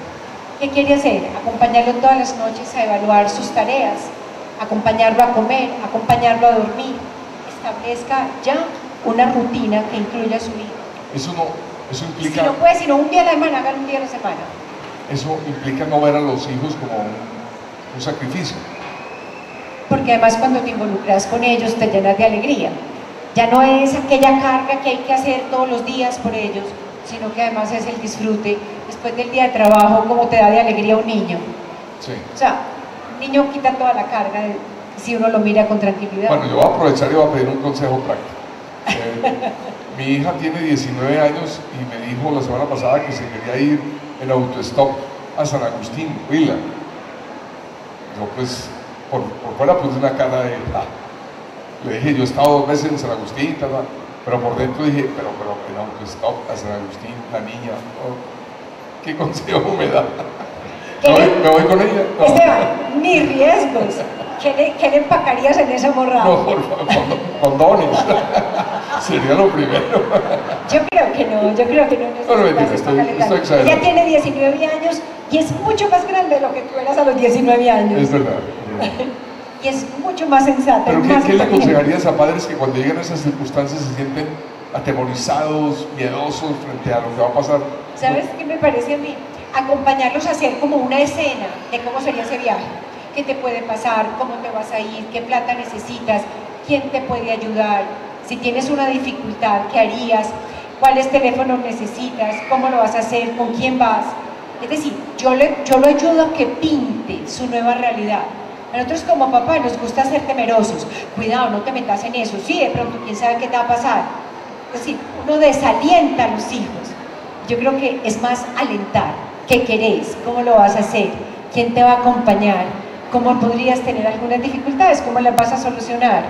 ¿Qué quiere hacer? Acompañarlo todas las noches a evaluar sus tareas, acompañarlo a comer, acompañarlo a dormir, establezca ya una rutina que incluya a su hijo. Eso implica... Si no puede, sino un día a la semana, hagan un día a la semana. Eso implica no ver a los hijos como un sacrificio. Porque además cuando te involucras con ellos te llenas de alegría. Ya no es aquella carga que hay que hacer todos los días por ellos, sino que además es el disfrute. Después del día de trabajo, como te da de alegría un niño. Sí. O sea, un niño quita toda la carga si uno lo mira con tranquilidad. Bueno, yo voy a aprovechar y voy a pedir un consejo práctico. Mi hija tiene 19 años y me dijo la semana pasada que se quería ir en autostop a San Agustín, Huila. Yo pues, por fuera puse una cara de... Le dije, yo he estado 2 veces en San Agustín, pero por dentro dije, pero en autostop a San Agustín, la niña, oh, ¿qué consejo me da? ¿Me voy con ella? No. Esteban, ni riesgos. ¿Qué le empacarías en esa morrada? No, por favor, condones. Sería lo primero. Yo creo que no. No, mentira, estoy exagerando. Ella tiene 19 años y es mucho más grande de lo que tú eras a los 19 años. Es verdad. Y es mucho más sensata. ¿Pero más qué le aconsejarías a padres que cuando llegan a esas circunstancias se sienten atemorizados, miedosos frente a lo que va a pasar? ¿Sabes qué me parece a mí? Acompañarlos a hacer como una escena de cómo sería ese viaje. ¿Qué te puede pasar? ¿Cómo te vas a ir? ¿Qué plata necesitas? ¿Quién te puede ayudar? Si tienes una dificultad, ¿qué harías? ¿Cuáles teléfonos necesitas? ¿Cómo lo vas a hacer? ¿Con quién vas? Es decir, yo lo ayudo a que pinte su nueva realidad. A nosotros como papá nos gusta ser temerosos. Cuidado, no te metas en eso. Sí, de pronto, quién sabe qué te va a pasar. Es decir, uno desalienta a los hijos. Yo creo que es más alentar. ¿Qué querés? ¿Cómo lo vas a hacer? ¿Quién te va a acompañar? ¿Cómo podrías tener algunas dificultades? ¿Cómo las vas a solucionar?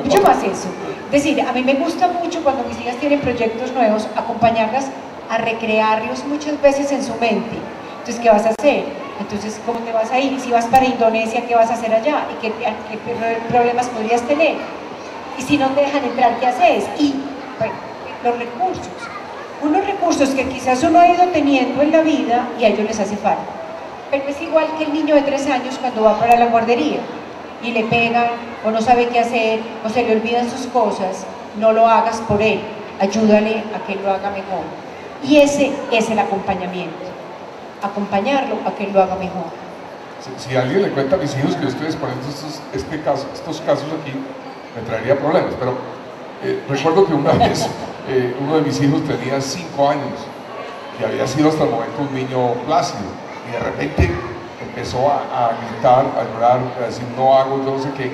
Mucho más eso. Es decir, a mí me gusta mucho cuando mis hijas tienen proyectos nuevos, acompañarlas a recrearlos muchas veces en su mente. Entonces, ¿qué vas a hacer? Entonces, ¿cómo te vas a ir? Si vas para Indonesia, ¿qué vas a hacer allá? ¿Y qué problemas podrías tener? Y si no te dejan entrar, ¿qué haces? Y bueno, los recursos. Unos recursos que quizás uno ha ido teniendo en la vida y a ellos les hace falta. Pero es igual que el niño de 3 años cuando va para la guardería y le pegan o no sabe qué hacer o se le olvidan sus cosas. No lo hagas por él, ayúdale a que lo haga mejor. Y ese es el acompañamiento, acompañarlo a que lo haga mejor. Si alguien le cuenta a mis hijos que yo estoy exponiendo estos casos aquí, me traería problemas, pero recuerdo que una vez uno de mis hijos tenía 5 años y había sido hasta el momento un niño plácido y de repente empezó a gritar, a llorar, a decir no hago, yo no sé qué,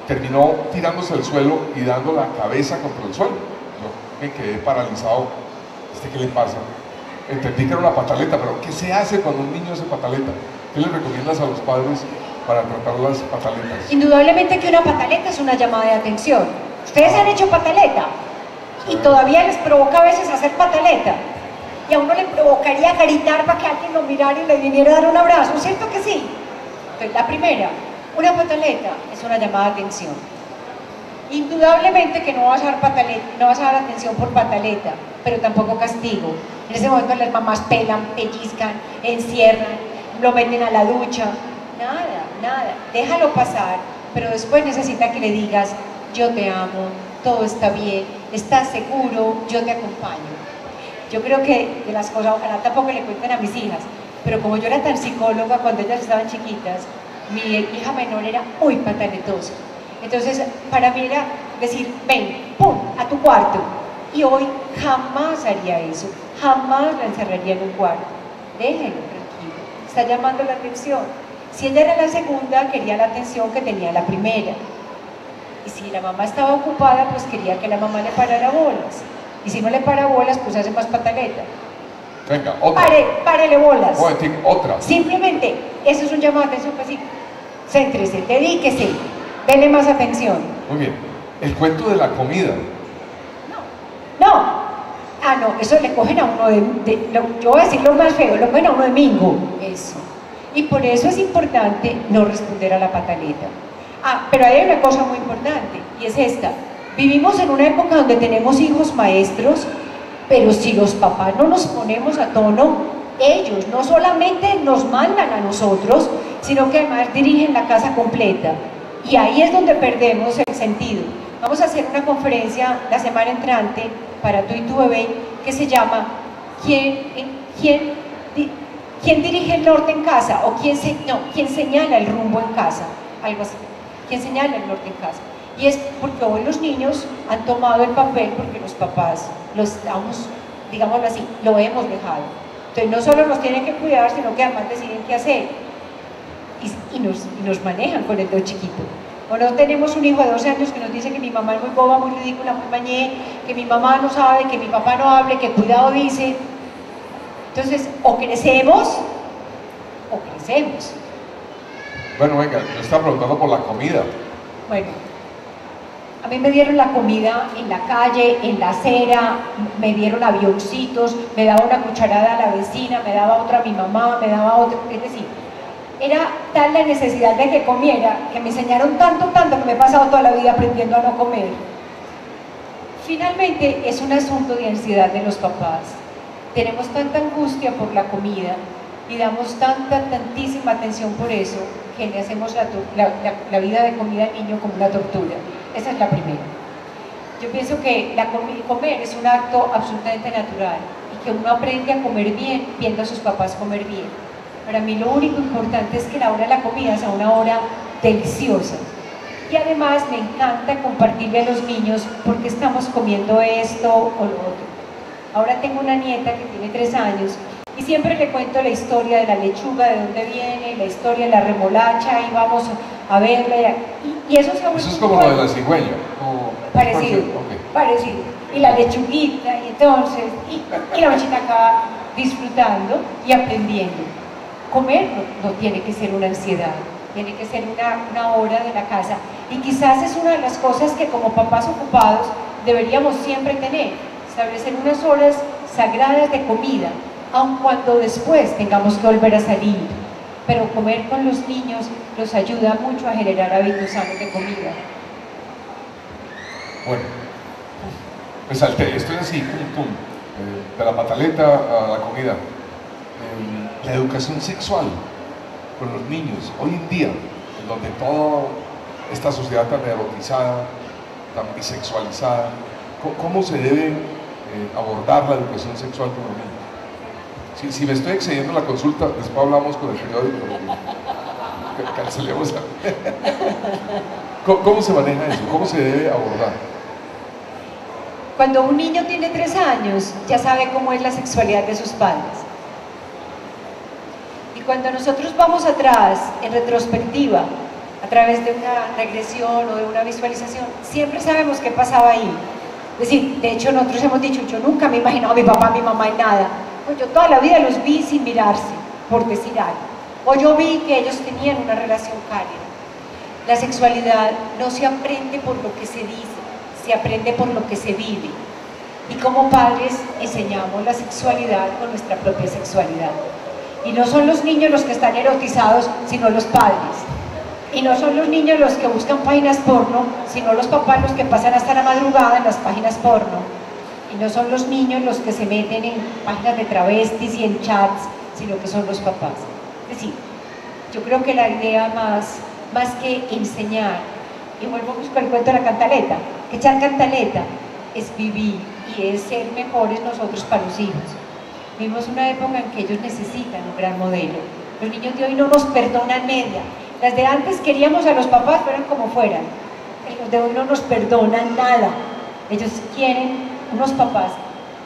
terminó tirándose al suelo y dando la cabeza contra el suelo. Yo me quedé paralizado. ¿Qué le pasa? Entendí que era una pataleta, pero ¿qué se hace cuando un niño hace pataleta? ¿Qué le recomiendas a los padres para tratar las pataletas? Indudablemente que una pataleta es una llamada de atención. Ustedes han hecho pataleta y todavía les provoca a veces hacer pataleta y a uno le provocaría gritar para que alguien lo mirara y le viniera a dar un abrazo, ¿cierto que sí? Entonces, la primera, una pataleta es una llamada de atención. Indudablemente que no vas a dar pataleta, no vas a dar atención por pataleta, pero tampoco castigo. En ese momento las mamás pelan, pellizcan, encierran, lo meten a la ducha. Nada, déjalo pasar, pero después necesita que le digas, yo te amo, todo está bien, estás seguro, yo te acompaño. Yo creo que de las cosas, ojalá tampoco le cuenten a mis hijas, pero como yo era tan psicóloga cuando ellas estaban chiquitas, mi hija menor era muy pataletosa. Entonces, para mí era decir, ven, pum, a tu cuarto. Y hoy jamás haría eso, jamás la encerraría en un cuarto. Déjelo tranquilo, está llamando la atención. Si ella era la segunda, quería la atención que tenía la primera. Y si la mamá estaba ocupada, pues quería que la mamá le parara bolas. Y si no le para bolas, pues hace más pataleta. Venga, otra. Párele bolas. Otra. Simplemente, eso es un llamado de atención, pues sí. Céntrese, dedíquese. Dele más atención. Muy bien. El cuento de la comida. No. Eso le cogen a uno yo voy a decir lo más feo, lo cogen a uno de mingo. Eso. Y por eso es importante no responder a la pataleta. Pero hay una cosa muy importante, y es esta. Vivimos en una época donde tenemos hijos maestros, pero si los papás no nos ponemos a tono, ellos no solamente nos mandan a nosotros, sino que además dirigen la casa completa. Y ahí es donde perdemos el sentido. Vamos a hacer una conferencia la semana entrante para tú y tu bebé que se llama ¿Quién dirige el norte en casa? O ¿quién señala el rumbo en casa? Algo así. ¿Quién señala el norte en casa? Y es porque hoy los niños han tomado el papel porque los papás lo estamos, digámoslo así, lo hemos dejado. Entonces no solo nos tienen que cuidar, sino que además deciden qué hacer. Y nos manejan con el dedo chiquito. O no tenemos un hijo de 12 años que nos dice que mi mamá es muy boba, muy ridícula, muy mañé, que mi mamá no sabe, que mi papá no hable, que cuidado dice. Entonces, o crecemos, o crecemos. Bueno, venga, yo estaba preguntando por la comida. Bueno, a mí me dieron la comida en la calle, en la acera, me dieron avioncitos, me daba una cucharada a la vecina, me daba otra a mi mamá, me daba otra, es decir, era tal la necesidad de que comiera, que me enseñaron tanto que me he pasado toda la vida aprendiendo a no comer. Finalmente es un asunto de ansiedad de los papás. Tenemos tanta angustia por la comida y damos tantísima atención por eso, que le hacemos la vida de comida al niño como una tortura. Esa es la primera. Yo pienso que comer es un acto absolutamente natural y que uno aprende a comer bien viendo a sus papás comer bien. Para mí lo único importante es que la hora de la comida sea una hora deliciosa. Y además me encanta compartirle a los niños por qué estamos comiendo esto o lo otro. Ahora tengo una nieta que tiene 3 años y siempre le cuento la historia de la lechuga, de dónde viene, la historia de la remolacha, y vamos a verla. Y eso se ha vuelto. Eso es como lo de la cigüeña. Parecido, okay. Parecido. Y la lechuguita, y entonces, y la machita acá disfrutando y aprendiendo. Comer no tiene que ser una ansiedad, tiene que ser una hora de la casa. Y quizás es una de las cosas que como papás ocupados deberíamos siempre tener, establecer unas horas sagradas de comida, aun cuando después tengamos que volver a salir. Pero comer con los niños los ayuda mucho a generar hábitos sanos de comida. Bueno, me salté, estoy así, de la pataleta a la comida. La educación sexual con los niños, hoy en día, en donde toda esta sociedad tan erotizada, tan bisexualizada, ¿cómo se debe abordar la educación sexual con los niños? Si me estoy excediendo en la consulta, después hablamos con el periódico, cancelemos. ¿Cómo se maneja eso? ¿Cómo se debe abordar? Cuando un niño tiene 3 años, ya sabe cómo es la sexualidad de sus padres. Cuando nosotros vamos atrás, en retrospectiva, a través de una regresión o de una visualización, siempre sabemos qué pasaba ahí. Es decir, de hecho nosotros hemos dicho, yo nunca me he imaginado a mi papá, a mi mamá en nada. Pues yo toda la vida los vi sin mirarse, por decir algo. O yo vi que ellos tenían una relación cálida. La sexualidad no se aprende por lo que se dice, se aprende por lo que se vive. Y como padres enseñamos la sexualidad con nuestra propia sexualidad. Y no son los niños los que están erotizados, sino los padres. Y no son los niños los que buscan páginas porno, sino los papás los que pasan hasta la madrugada en las páginas porno. Y no son los niños los que se meten en páginas de travestis y en chats, sino que son los papás. Es decir, yo creo que la idea más que enseñar, y vuelvo con el cuento de la cantaleta, que echar cantaleta es vivir y es ser mejores nosotros para los hijos. Vivimos una época en que ellos necesitan un gran modelo. Los niños de hoy no nos perdonan media. Las de antes queríamos a los papás fueran como fueran. Los de hoy no nos perdonan nada. Ellos quieren unos papás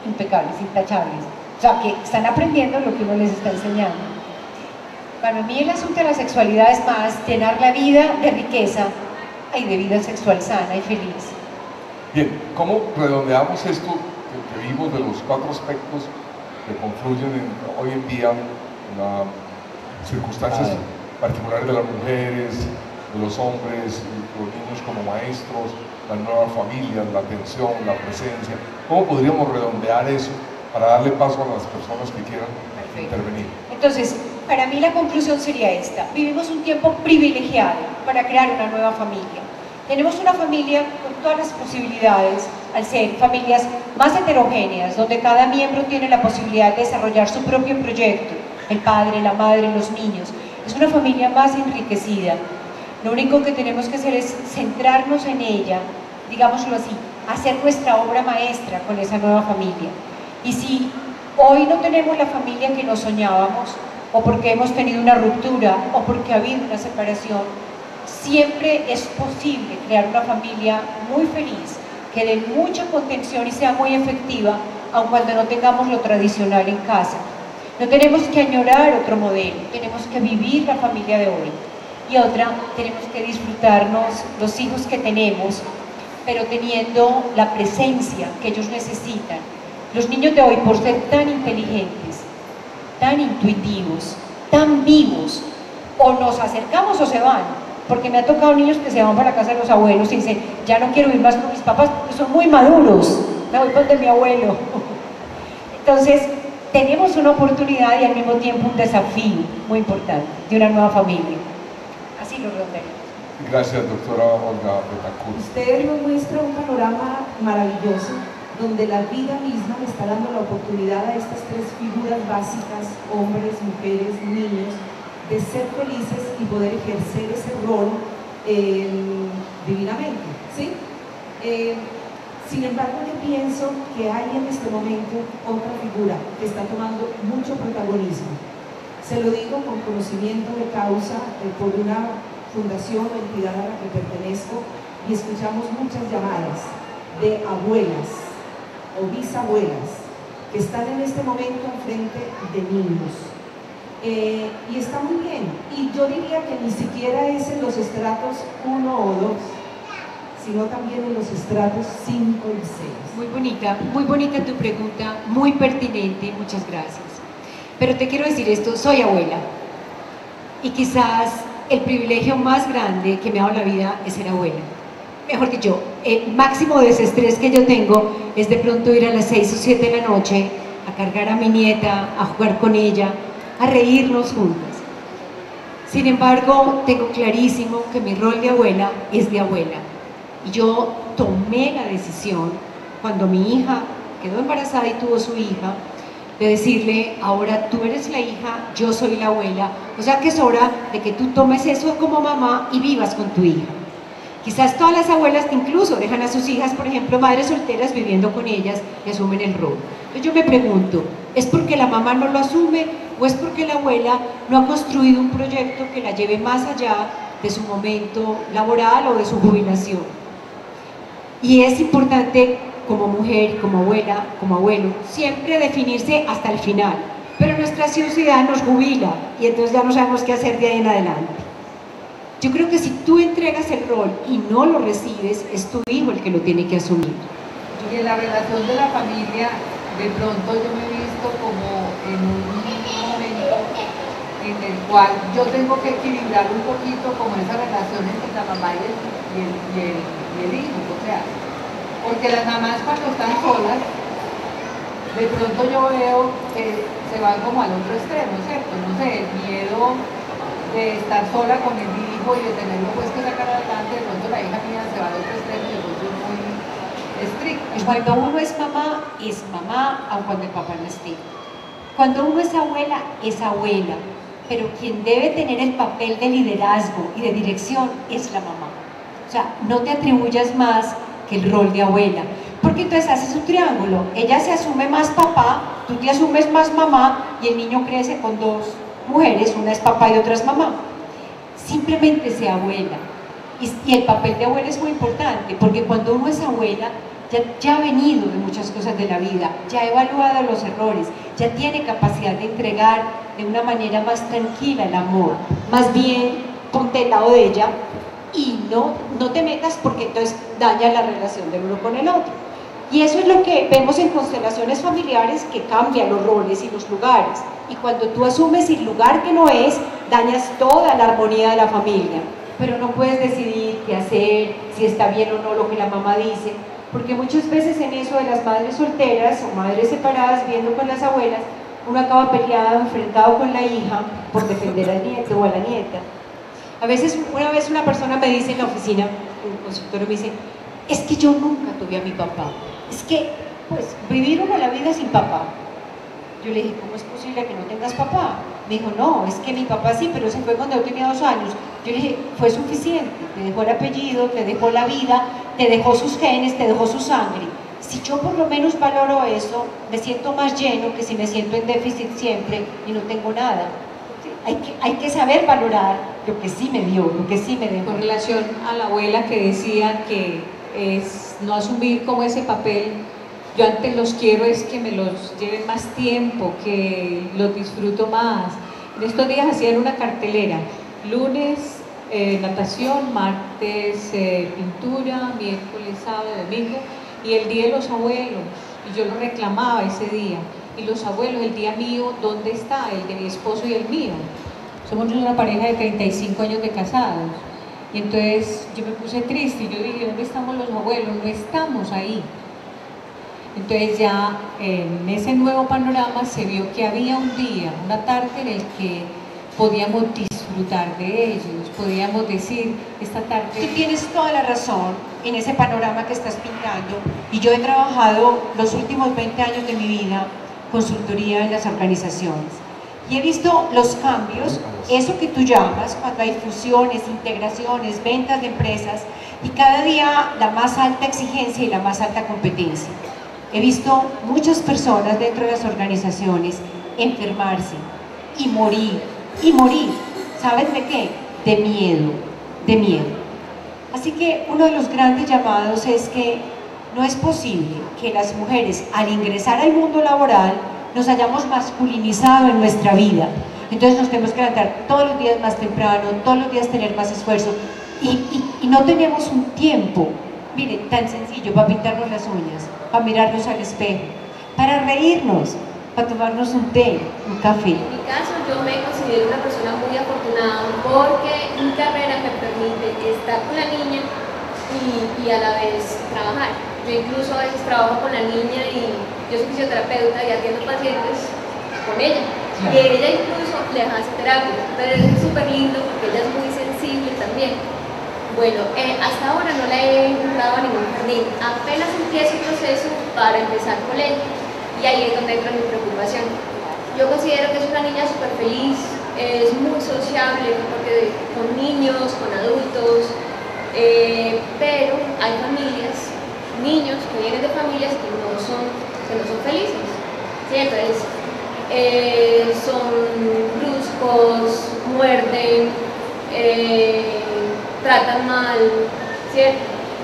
impecables, intachables. O sea, que están aprendiendo lo que uno les está enseñando. Para mí el asunto de la sexualidad es más llenar la vida de riqueza y de vida sexual sana y feliz. Bien, ¿cómo redondeamos esto que vimos de los 4 aspectos que confluyen hoy en día en las circunstancias particulares de las mujeres, de los hombres, los niños como maestros, las nuevas familias, la atención, la presencia? ¿Cómo podríamos redondear eso para darle paso a las personas que quieran intervenir? Entonces, para mí la conclusión sería esta: vivimos un tiempo privilegiado para crear una nueva familia. Tenemos una familia con todas las posibilidades al ser familias más heterogéneas, donde cada miembro tiene la posibilidad de desarrollar su propio proyecto, el padre, la madre, los niños, es una familia más enriquecida. Lo único que tenemos que hacer es centrarnos en ella, digámoslo así, hacer nuestra obra maestra con esa nueva familia. Y si hoy no tenemos la familia que nos soñábamos, o porque hemos tenido una ruptura, o porque ha habido una separación, siempre es posible crear una familia muy feliz, que dé mucha contención y sea muy efectiva, aun cuando no tengamos lo tradicional en casa. No tenemos que añorar otro modelo, tenemos que vivir la familia de hoy. Y otra, tenemos que disfrutarnos los hijos que tenemos, pero teniendo la presencia que ellos necesitan. Los niños de hoy, por ser tan inteligentes, tan intuitivos, tan vivos, o nos acercamos o se van, porque me ha tocado niños que se van para la casa de los abuelos y dicen, ya no quiero ir más con mis papás porque son muy maduros, me voy con de mi abuelo. Entonces, tenemos una oportunidad y al mismo tiempo un desafío muy importante de una nueva familia. Así lo redondeamos. Gracias, doctora Olga Betancourt. Usted nos muestra un panorama maravilloso, donde la vida misma le está dando la oportunidad a estas tres figuras básicas, hombres, mujeres, niños, de ser felices y poder ejercer ese rol divinamente, ¿sí? Sin embargo, yo pienso que hay en este momento otra figura que está tomando mucho protagonismo. Se lo digo con conocimiento de causa por una fundación o entidad a la que pertenezco, y escuchamos muchas llamadas de abuelas o bisabuelas que están en este momento al frente de niños. Y está muy bien, y yo diría que ni siquiera es en los estratos 1 o 2, sino también en los estratos 5 y 6. Muy bonita tu pregunta, muy pertinente, muchas gracias. Pero te quiero decir esto, soy abuela, y quizás el privilegio más grande que me ha dado la vida es ser abuela. Mejor dicho, el máximo desestrés que yo tengo es de pronto ir a las 6 o 7 de la noche a cargar a mi nieta, a jugar con ella, a reírnos juntas. Sin embargo, tengo clarísimo que mi rol de abuela es de abuela. Y yo tomé la decisión, cuando mi hija quedó embarazada y tuvo su hija, de decirle, ahora tú eres la hija, yo soy la abuela, o sea que es hora de que tú tomes eso como mamá y vivas con tu hija. Quizás todas las abuelas incluso dejan a sus hijas, por ejemplo, madres solteras viviendo con ellas y asumen el rol. Entonces yo me pregunto, ¿es porque la mamá no lo asume o es porque la abuela no ha construido un proyecto que la lleve más allá de su momento laboral o de su jubilación? Y es importante como mujer, como abuela, como abuelo, siempre definirse hasta el final. Pero nuestra sociedad nos jubila y entonces ya no sabemos qué hacer de ahí en adelante. Yo creo que si tú entregas el rol y no lo recibes, es tu hijo el que lo tiene que asumir. Y en la relación de la familia, de pronto yo me he visto como en un momento en el cual yo tengo que equilibrar un poquito como esa relación entre la mamá y el hijo, o sea, porque las mamás cuando están solas, de pronto yo veo que se van como al otro extremo, ¿cierto? No sé, el miedo de estar sola con el hijo y de tenerlo pues que sacar adelante, de pronto la hija mía se va al otro extremo y de pronto es muy estricto. Cuando uno es mamá, aun cuando el papá no esté. Cuando uno es abuela, pero quien debe tener el papel de liderazgo y de dirección es la mamá. O sea, no te atribuyas más que el rol de abuela, porque entonces haces un triángulo, ella se asume más papá, tú te asumes más mamá y el niño crece con dos mujeres, una es papá y otra es mamá. Simplemente sea abuela, y el papel de abuela es muy importante, porque cuando uno es abuela, ya ha venido de muchas cosas de la vida, ya ha evaluado los errores, ya tiene capacidad de entregar de una manera más tranquila el amor. Más bien, ponte al lado de ella y no te metas, porque entonces daña la relación del uno con el otro. Y eso es lo que vemos en constelaciones familiares, que cambian los roles y los lugares. Y cuando tú asumes el lugar que no es, dañas toda la armonía de la familia. Pero no puedes decidir qué hacer, si está bien o no lo que la mamá dice, porque muchas veces en eso de las madres solteras o madres separadas viviendo con las abuelas, uno acaba peleado, enfrentado con la hija por defender al nieto o a la nieta. A veces, una vez una persona me dice en la oficina, un consultorio me dice, es que yo nunca tuve a mi papá, es que, pues, vivir una la vida sin papá. Yo le dije, ¿cómo es posible que no tengas papá? Me dijo, no, es que mi papá sí, pero se fue cuando yo tenía 2 años. Yo le dije, fue suficiente, te dejó el apellido, te dejó la vida, te dejó sus genes, te dejó su sangre. Si yo por lo menos valoro eso, me siento más lleno que si me siento en déficit siempre y no tengo nada. Hay que saber valorar lo que sí me dio, lo que sí me dejó. Con relación a la abuela que decía que es no asumir como ese papel, yo antes los quiero es que me los lleven más tiempo, que los disfruto más. En estos días hacían una cartelera, lunes natación, martes pintura, miércoles, sábado, domingo, y el día de los abuelos, y yo lo reclamaba ese día. Y los abuelos, el día mío, ¿dónde está? El de mi esposo y el mío. Somos una pareja de 35 años de casados. Y entonces yo me puse triste y yo dije, ¿dónde estamos los abuelos? No estamos ahí. Entonces ya en ese nuevo panorama se vio que había un día, una tarde en el que podíamos disfrutar de ellos, podíamos decir, esta tarde... Tú tienes toda la razón en ese panorama que estás pintando, y yo he trabajado los últimos 20 años de mi vida consultoría en las organizaciones y he visto los cambios, eso que tú llamas, cuando hay fusiones, integraciones, ventas de empresas, y cada día la más alta exigencia y la más alta competencia. He visto muchas personas dentro de las organizaciones enfermarse y morir, ¿sabes de qué? De miedo, de miedo. Así que uno de los grandes llamados es que no es posible que las mujeres al ingresar al mundo laboral nos hayamos masculinizado en nuestra vida. Entonces nos tenemos que levantar todos los días más temprano, todos los días tener más esfuerzo y no tenemos un tiempo, miren, tan sencillo, para pintarnos las uñas, para mirarnos al espejo, para reírnos, para tomarnos un té, un café. En mi caso, yo me considero una persona muy afortunada porque mi carrera me permite estar con la niña y a la vez trabajar. Yo incluso a veces trabajo con la niña y yo soy fisioterapeuta y atiendo pacientes con ella. Y ella incluso le hace terapia, pero es súper lindo porque ella es muy sensible también. Bueno, hasta ahora no la he vinculado a ningún jardín, apenas empiezo el proceso para empezar con ella y ahí es donde entra mi preocupación. Yo considero que es una niña súper feliz, es muy sociable porque con niños, con adultos, pero hay familias, niños que vienen de familias que no son felices, ¿sí? Entonces son bruscos, muerden, tratan mal, ¿cierto?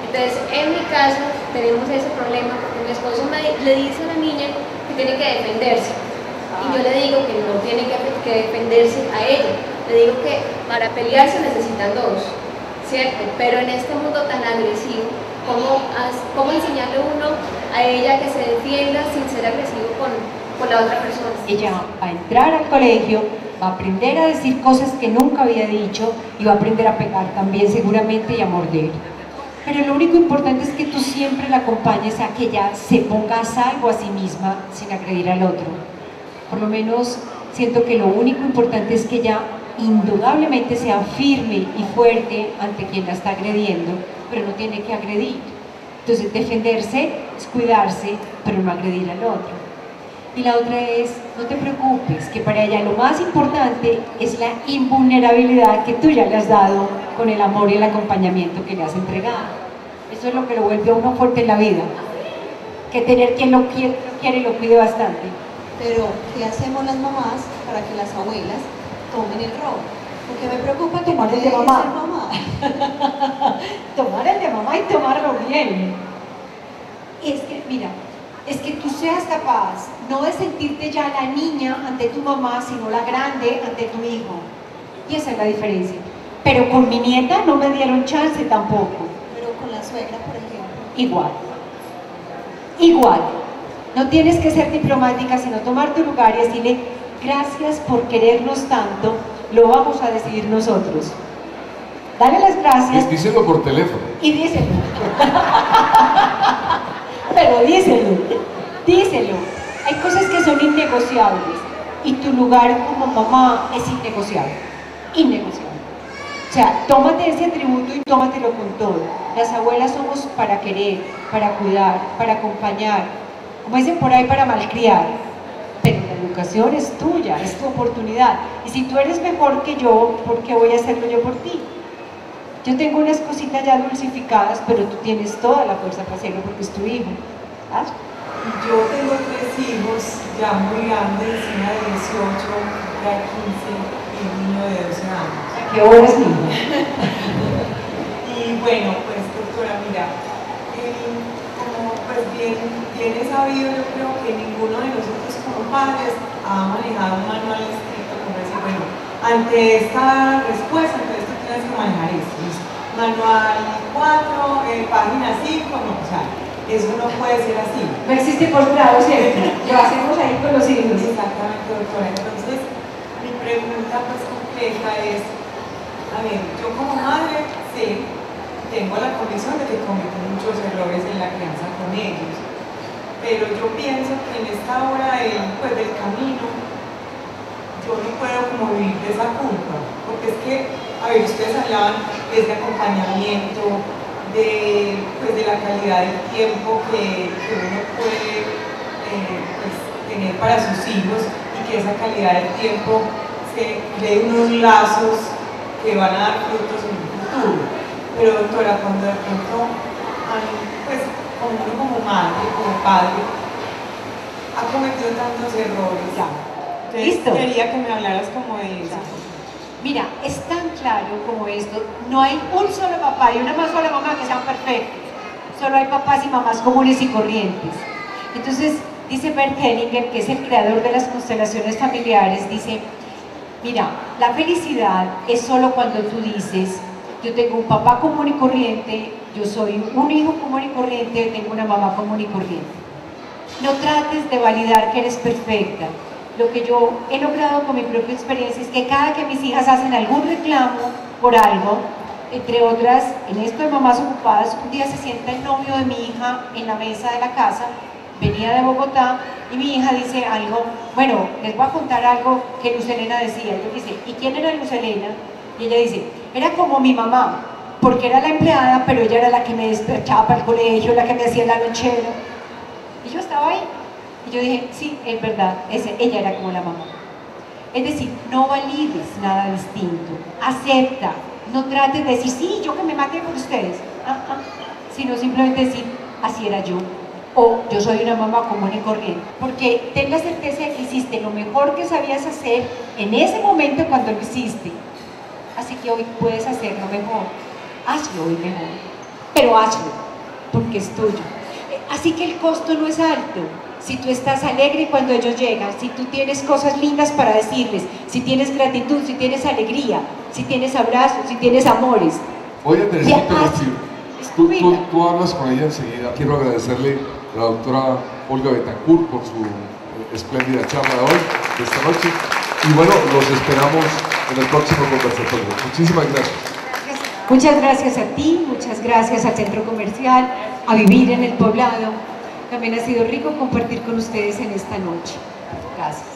Entonces en mi caso tenemos ese problema porque mi esposo le dice a la niña que tiene que defenderse y yo le digo que no tiene que defenderse a ella, le digo que para pelearse necesitan dos, ¿cierto? Pero en este mundo tan agresivo, ¿cómo enseñarle uno a ella que se defienda sin ser agresivo con la otra persona? Ella va a entrar al colegio, va a aprender a decir cosas que nunca había dicho y va a aprender a pegar también seguramente y a morder. Pero lo único importante es que tú siempre la acompañes a que ella se ponga a salvo a sí misma sin agredir al otro. Por lo menos siento que lo único importante es que ella indudablemente sea firme y fuerte ante quien la está agrediendo, pero no tiene que agredir. Entonces defenderse es cuidarse, pero no agredir al otro. Y la otra es, no te preocupes, que para ella lo más importante es la invulnerabilidad que tú ya le has dado con el amor y el acompañamiento que le has entregado. Eso es lo que lo vuelve a uno fuerte en la vida, que tener quien lo quiere y lo cuide bastante. Pero, ¿qué hacemos las mamás para que las abuelas tomen el rol? Porque me preocupa que tomar el de mamá. Tomar el de mamá y tomarlo bien. Es que, mira, es que tú seas capaz no de sentirte ya la niña ante tu mamá, sino la grande ante tu hijo. Y esa es la diferencia. Pero con mi nieta no me dieron chance tampoco. Pero con la suegra, por ejemplo. Igual. Igual. No tienes que ser diplomática, sino tomar tu lugar y decirle, gracias por querernos tanto, lo vamos a decidir nosotros. Dale las gracias. Díselo por teléfono. Y díselo. Pero díselo. Hay cosas que son innegociables y tu lugar como mamá es innegociable. O sea, tómate ese atributo y tómatelo con todo. Las abuelas somos para querer, para cuidar, para acompañar, como dicen por ahí, para malcriar. Pero la educación es tuya, es tu oportunidad. Y si tú eres mejor que yo, ¿por qué voy a hacerlo yo por ti? Yo tengo unas cositas ya dulcificadas, pero tú tienes toda la fuerza para hacerlo porque es tu hijo. ¿Ah? Yo tengo 3 hijos ya muy grandes, una de 18, otra de 15 y un niño de 12 años. ¿Qué hora es niño? Y bueno, pues doctora, mira, como pues bien he sabido, yo creo que ninguno de nosotros como padres ha manejado un manual escrito como decir, bueno, ante esta respuesta, entonces tú tienes que manejar esto. Manual 4, página 5, no, o sea, eso no puede ser así. No existe posgrado, ¿cierto? Lo hacemos ahí con los hijos. Exactamente, doctora. Entonces, mi pregunta pues completa es, a ver, yo como madre sé, tengo la convicción de que cometo muchos errores en la crianza con ellos, pero yo pienso que en esta hora del camino yo no puedo como vivir de esa culpa, porque es que, a ver, ustedes hablaban de ese acompañamiento, de la calidad del tiempo que uno puede pues, tener para sus hijos y que esa calidad del tiempo se cree unos lazos que van a dar frutos en un futuro. Pero doctora, cuando de pronto, pues como uno como madre, como padre, ha cometido tantos errores, entonces ¿Listo? quería que me hablaras como de eso. Mira, es tan claro como esto, no hay un solo papá y una más sola mamá que sean perfectos, solo hay papás y mamás comunes y corrientes. Entonces, dice Bert Hellinger, que es el creador de las constelaciones familiares, dice, mira, la felicidad es solo cuando tú dices, yo tengo un papá común y corriente, yo soy un hijo común y corriente, tengo una mamá común y corriente. No trates de validar que eres perfecta. Lo que yo he logrado con mi propia experiencia es que cada que mis hijas hacen algún reclamo por algo, entre otras, en esto de mamás ocupadas, un día se sienta el novio de mi hija en la mesa de la casa, venía de Bogotá, y mi hija dice algo, bueno, les voy a contar algo que Luz Helena decía. Yo dice, ¿y quién era Luz Helena? Y ella dice, era como mi mamá, porque era la empleada, pero ella era la que me despachaba para el colegio, la que me hacía la lonchera. Y yo estaba ahí. Y yo dije, sí, es verdad, ella era como la mamá. Es decir, no valides nada distinto, acepta, no trates de decir, sí, yo que me mate por ustedes, sino simplemente decir, así era yo, o yo soy una mamá común y corriente, porque ten la certeza de que hiciste lo mejor que sabías hacer en ese momento cuando lo hiciste, así que hoy puedes hacerlo mejor, hazlo hoy mejor, pero hazlo, porque es tuyo. Así que el costo no es alto. Si tú estás alegre cuando ellos llegan, si tú tienes cosas lindas para decirles, si tienes gratitud, si tienes alegría, si tienes abrazos, si tienes amores. Voy a tener que interrumpir. Tú hablas con ella enseguida. Quiero agradecerle a la doctora Olga Betancourt por su espléndida charla de hoy, de esta noche. Y bueno, los esperamos en el próximo conversatorio. Muchísimas gracias. Muchas gracias a ti, muchas gracias al Centro Comercial, a Vivir en el Poblado. También ha sido rico compartir con ustedes en esta noche. Gracias.